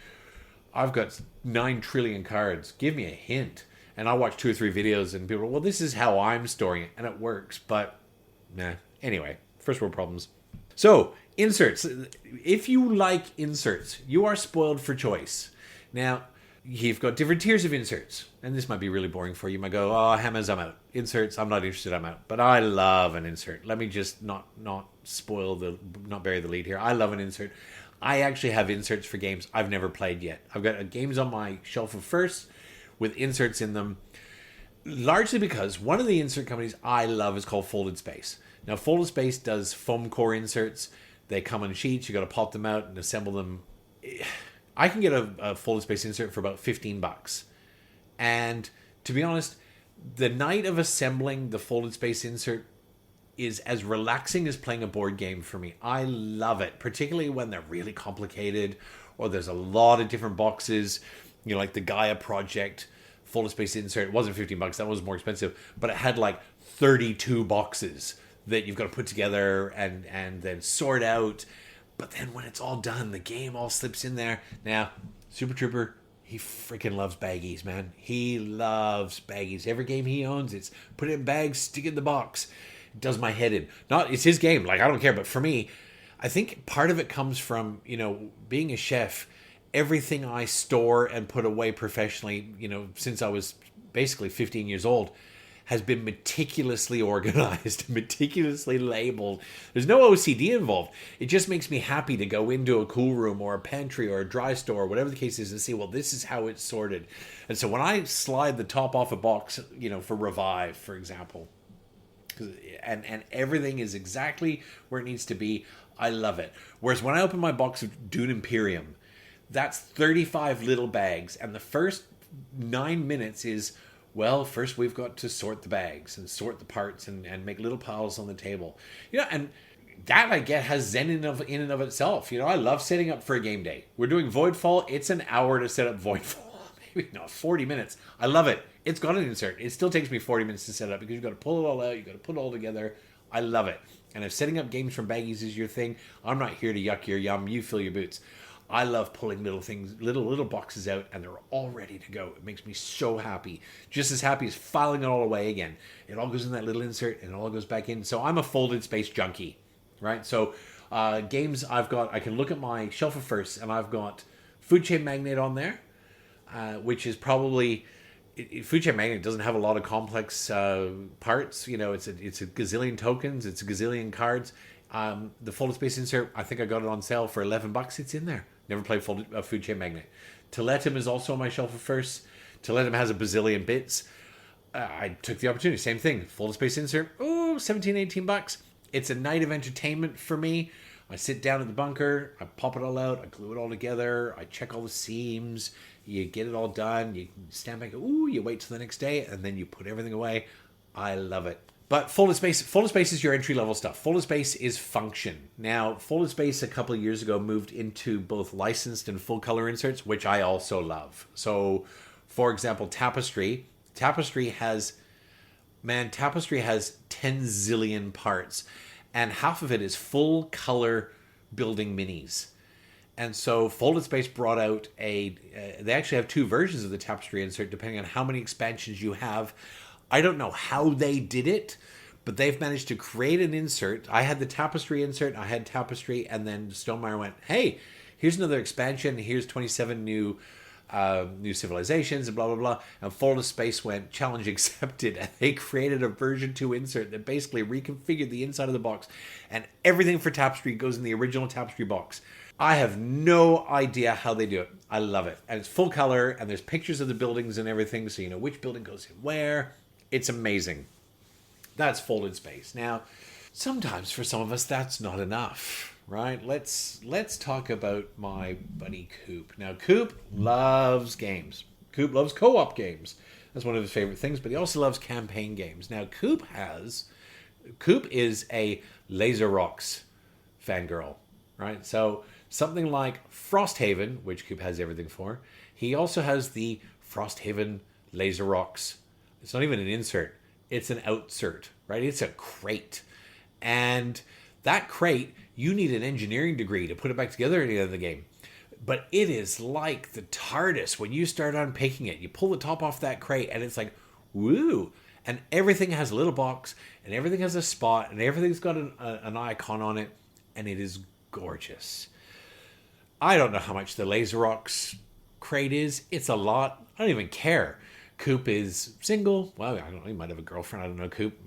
I've got 9 trillion cards. Give me a hint. And I watch 2 or 3 videos, and people are, well, this is how I'm storing it, and it works, but, nah. Anyway, first world problems. So, inserts. If you like inserts, you are spoiled for choice. Now, you've got different tiers of inserts. And this might be really boring for you. You might go, oh, hammers, I'm out. Inserts, I'm not interested, I'm out. But I love an insert. Let me just not bury the lead here. I love an insert. I actually have inserts for games I've never played yet. I've got games on my shelf of first with inserts in them. Largely because one of the insert companies I love is called Folded Space. Now, Folded Space does foam core inserts. They come on sheets. You got to pop them out and assemble them. I can get a folded space insert for about $15. And to be honest, the night of assembling the folded space insert is as relaxing as playing a board game for me. I love it, particularly when they're really complicated or there's a lot of different boxes. You know, like the Gaia Project folded space insert. It wasn't $15, that was more expensive, but it had like 32 boxes that you've got to put together and then sort out. But then when it's all done, the game all slips in there. Now, Super Trooper, he freaking loves baggies, man. He loves baggies. Every game he owns, it's put it in bags, stick it in the box. It does my head in. It's his game. Like, I don't care. But for me, I think part of it comes from, being a chef. Everything I store and put away professionally, since I was basically 15 years old, has been meticulously organized, meticulously labeled. There's no OCD involved. It just makes me happy to go into a cool room or a pantry or a dry store, or whatever the case is, and see, well, this is how it's sorted. And so when I slide the top off a box, for Revive, for example, and everything is exactly where it needs to be, I love it. Whereas when I open my box of Dune Imperium, that's 35 little bags, and the first 9 minutes is, well, first we've got to sort the bags and sort the parts and make little piles on the table. And that, I get, has zen in and of itself. I love setting up for a game day. We're doing Voidfall. It's an hour to set up Voidfall. Maybe not 40 minutes. I love it. It's got an insert. It still takes me 40 minutes to set up because you've got to pull it all out. You've got to put it all together. I love it. And if setting up games from baggies is your thing, I'm not here to yuck your yum. You fill your boots. I love pulling little things, little boxes out, and they're all ready to go. It makes me so happy. Just as happy as filing it all away again. It all goes in that little insert, and it all goes back in. So I'm a folded space junkie, right? So games I've got, I can look at my shelf of firsts, and I've got Food Chain Magnate on there, which is probably... Food Chain Magnate doesn't have a lot of complex parts. It's a gazillion tokens. It's a gazillion cards. The folded space insert, I think I got it on sale for $11. It's in there. Never played Food Chain Magnate. Teletum is also on my shelf of first. Teletum has a bazillion bits. I took the opportunity. Same thing. Folded space insert. $17, $18. It's a night of entertainment for me. I sit down at the bunker. I pop it all out. I glue it all together. I check all the seams. You get it all done. You stand back. You wait till the next day, and then you put everything away. I love it. But folded space is your entry-level stuff. Folded space is function. Now, folded space a couple of years ago moved into both licensed and full-color inserts, which I also love. So, for example, Tapestry. Tapestry has 10 zillion parts, and half of it is full-color building minis. And so Folded Space brought out they actually have two versions of the Tapestry insert, depending on how many expansions you have. I don't know how they did it, but they've managed to create an insert. I had the Tapestry insert, I had Tapestry, and then Stonemaier went, hey, here's another expansion, here's 27 new civilizations, and blah, blah, blah. And Folded Space went, challenge accepted, and they created a version 2 insert that basically reconfigured the inside of the box, and everything for Tapestry goes in the original Tapestry box. I have no idea how they do it. I love it. And it's full color, and there's pictures of the buildings and everything, so you know which building goes in where. It's amazing. That's Folded Space. Now, sometimes for some of us, that's not enough, right? Let's talk about my buddy Coop. Now, Coop loves games. Coop loves co-op games. That's one of his favorite things, but he also loves campaign games. Now, Coop is a Laser Rocks fangirl, right? So something like Frosthaven, which Coop has everything for, he also has the Frosthaven Laser Rocks. It's not even an insert. It's an outsert, right? It's a crate. And that crate, you need an engineering degree to put it back together at the end of the game. But it is like the TARDIS when you start unpicking it. You pull the top off that crate and it's like, woo. And everything has a little box and everything has a spot and everything's got an icon on it. And it is gorgeous. I don't know how much the Laser Rocks crate is. It's a lot. I don't even care. Coop is single. Well, I don't know. He might have a girlfriend. I don't know. Coop,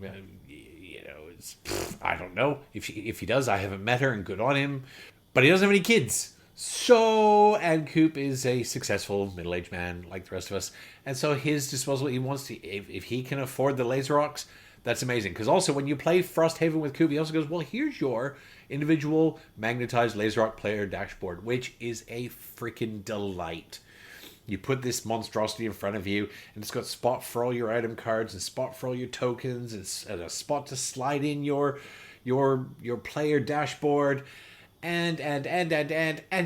I don't know. If he does, I haven't met her, and good on him. But he doesn't have any kids. And Coop is a successful middle-aged man like the rest of us. And so his disposal, he wants to, if he can afford the Laser Rocks, that's amazing. Because also when you play Frosthaven with Coop, he also goes, well, here's your individual magnetized laser rock player dashboard, which is a freaking delight. You put this monstrosity in front of you, and it's got spot for all your item cards and spot for all your tokens, and a spot to slide in your player dashboard, and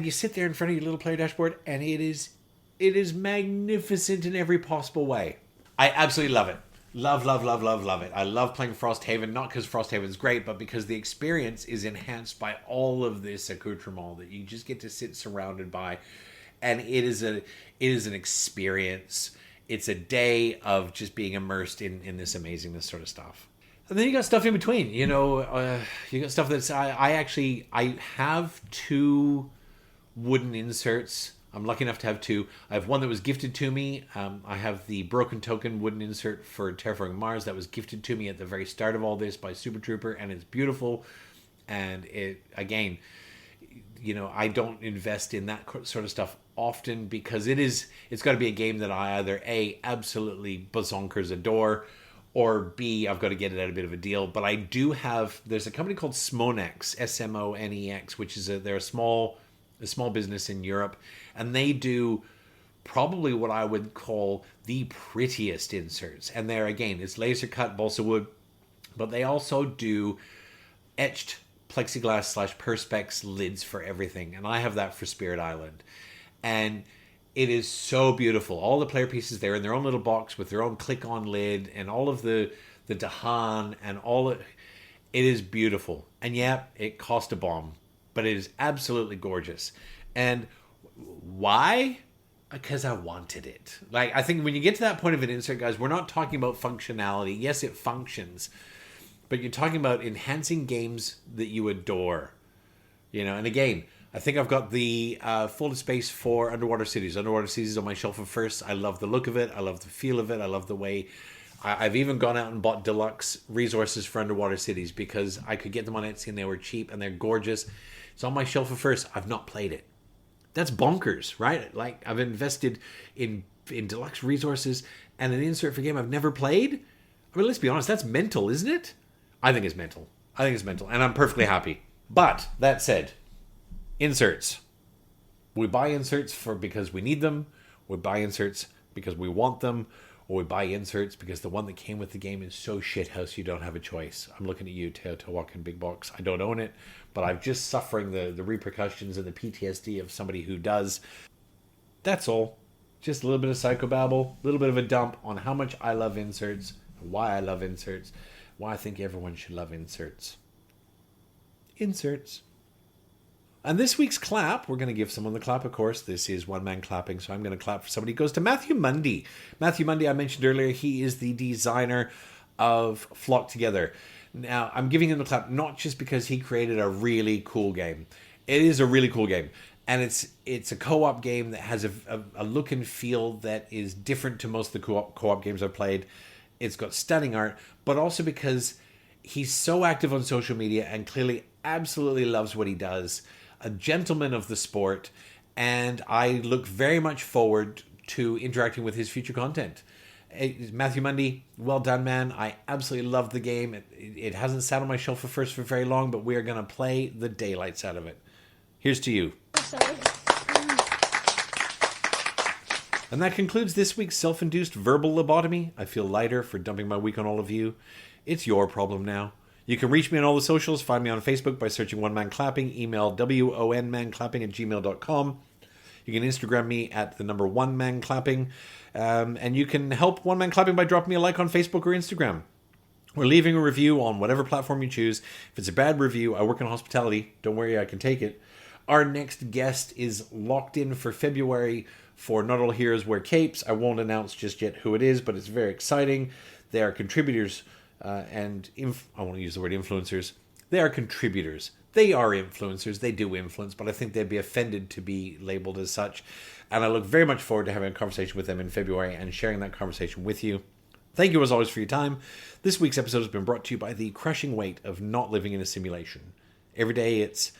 you sit there in front of your little player dashboard, and it is magnificent in every possible way. I absolutely love it. Love it. I love playing Frosthaven, not because Frosthaven's great, but because the experience is enhanced by all of this accoutrement that you just get to sit surrounded by. And it is an experience. It's a day of just being immersed in this amazingness sort of stuff. And then you got stuff in between. You got stuff that's... I have 2 wooden inserts. I'm lucky enough to have 2. I have one that was gifted to me. I have the Broken Token wooden insert for Terraforming Mars that was gifted to me at the very start of all this by Super Trooper, and it's beautiful. And it, again, I don't invest in that sort of stuff often because it's got to be a game that I either A, absolutely bazonkers adore, or B, I've got to get it at a bit of a deal. But I do have... There's a company called Smonex, S-M-O-N-E-X, which is they're a small business in Europe, and they do probably what I would call the prettiest inserts. And there again, it's laser cut balsa wood, but they also do etched plexiglass / perspex lids for everything, and I have that for Spirit Island, and it is so beautiful. All the player pieces there in their own little box with their own click-on lid, and all of the Dahan and all it is beautiful. And yeah, it cost a bomb, but it is absolutely gorgeous. And why? Because I wanted it. Like, I think when you get to that point of an insert, guys, we're not talking about functionality. Yes, it functions, but you're talking about enhancing games that you adore. And again, I think I've got the folded space for Underwater Cities. Underwater Cities is on my shelf of first. I love the look of it. I love the feel of it. I love the way... I've even gone out and bought deluxe resources for Underwater Cities because I could get them on Etsy and they were cheap and they're gorgeous. It's on my shelf of first. I've not played it. That's bonkers, right? Like, I've invested in deluxe resources and an insert for a game I've never played. I mean, let's be honest, that's mental, isn't it? I think it's mental. And I'm perfectly happy. But, that said, inserts. We buy inserts because we need them. We buy inserts because we want them. Or we buy inserts because the one that came with the game is so shithouse you don't have a choice. I'm looking at you, Teotihuacan Big Box. I don't own it, but I'm just suffering the repercussions and the PTSD of somebody who does. That's all. Just a little bit of psychobabble, a little bit of a dump on how much I love inserts, why I love inserts, why I think everyone should love inserts. Inserts. And this week's clap, we're going to give someone the clap, of course. This is one man clapping, so I'm going to clap for somebody. It goes to Matthew Mundy. Matthew Mundy, I mentioned earlier, he is the designer of Flock Together. Now, I'm giving him the clap not just because he created a really cool game. It is a really cool game. And it's a co-op game that has a look and feel that is different to most of the co-op games I've played. It's got stunning art, but also because he's so active on social media and clearly absolutely loves what he does. A gentleman of the sport, and I look very much forward to interacting with his future content. Matthew Mundy, well done, man. I absolutely love the game. It hasn't sat on my shelf for very long, but we are going to play the daylights out of it. Here's to you. Sorry. And that concludes this week's self-induced verbal lobotomy. I feel lighter for dumping my week on all of you. It's your problem now. You can reach me on all the socials. Find me on Facebook by searching One Man Clapping. Email wonmanclapping@gmail.com. You can Instagram me at the number One Man Clapping. And you can help One Man Clapping by dropping me a like on Facebook or Instagram. Or leaving a review on whatever platform you choose. If it's a bad review, I work in hospitality. Don't worry, I can take it. Our next guest is locked in for February for Not All Heroes Wear Capes. I won't announce just yet who it is, but it's very exciting. They are contributors. I want to use the word influencers. They are contributors. They are influencers. They do influence, but I think they'd be offended to be labeled as such. And I look very much forward to having a conversation with them in February and sharing that conversation with you. Thank you as always for your time. This week's episode has been brought to you by the crushing weight of not living in a simulation. Every day it's,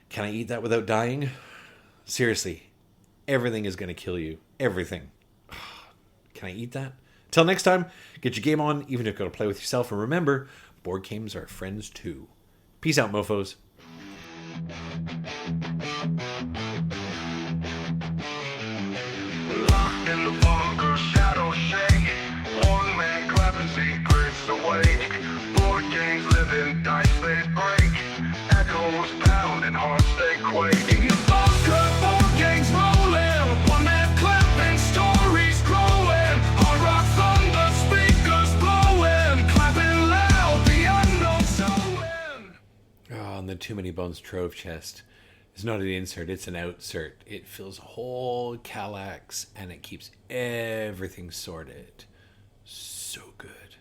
can I eat that without dying? Seriously, everything is going to kill you. Everything. Can I eat that? Till next time, get your game on, even if you've got to play with yourself. And remember, board games are friends too. Peace out, mofos. Locked in the bunker, shadows shaking. One man clapping secrets away. Board games living, dice they break. Echoes pounding, hearts they quake. In the bunker, board games rolling. One man clapping, stories growing. Hard rock thunder, speakers blowing. Clapping loud, the unknown showing. Oh, and the Too Many Bones Trove chest. It's not an insert, it's an outsert. It fills a whole Kallax and it keeps everything sorted. So good.